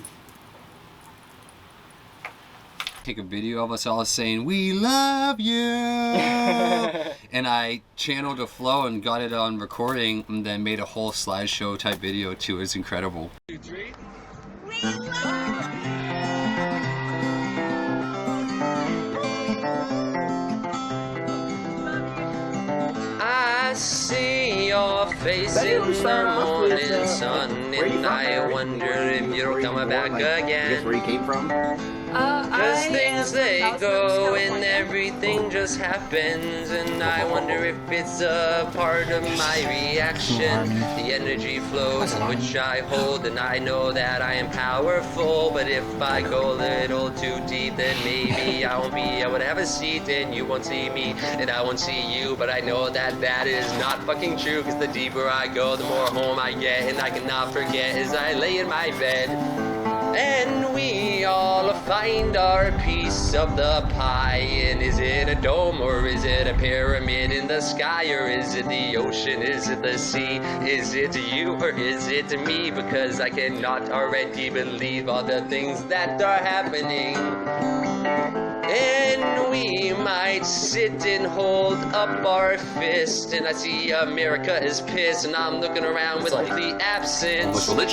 Take a video of us all saying, "We love you." And I channeled a flow and got it on recording, and then made a whole slideshow type video too. It's incredible. 2, 3. We love I see your face in the morning sun, and I wonder if you're coming back again. Guess where you came from? Cause things they go and everything just happens, and I wonder if it's a part of my reaction. The energy flows in which I hold, and I know that I am powerful, but if I go a little too deep, then maybe I won't be able to have a seat, and you won't see me, and I won't see you. But I know that that is not fucking true, cause the deeper I go, the more home I get, and I cannot forget as I lay in my bed. And we all find our piece of the pie. And is it a dome, or is it a pyramid in the sky, or is it the ocean, is it the sea? Is it you, or is it me? Because I cannot already believe all the things that are happening. And we might sit and hold up our fist, and I see America is pissed, and I'm looking around with the absence. In the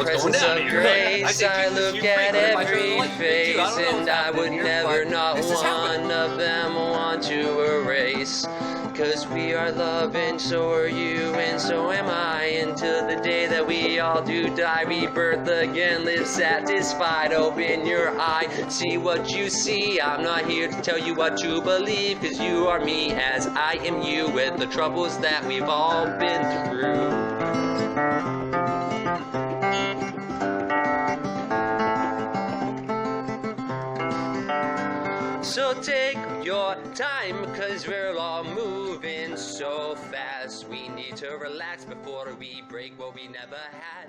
presence of grace, I look at every face, and I would never, not one of them, want to erase. Cause we are love, and so are you, and so am I, until the day that we all do die. Rebirth again, live satisfied. Open your eye, see what you see. I'm not here to tell you what to believe, cause you are me as I am you, with the troubles that we've all been through. So take your time, cause we're all moving so fast. We need to relax before we break what we never had.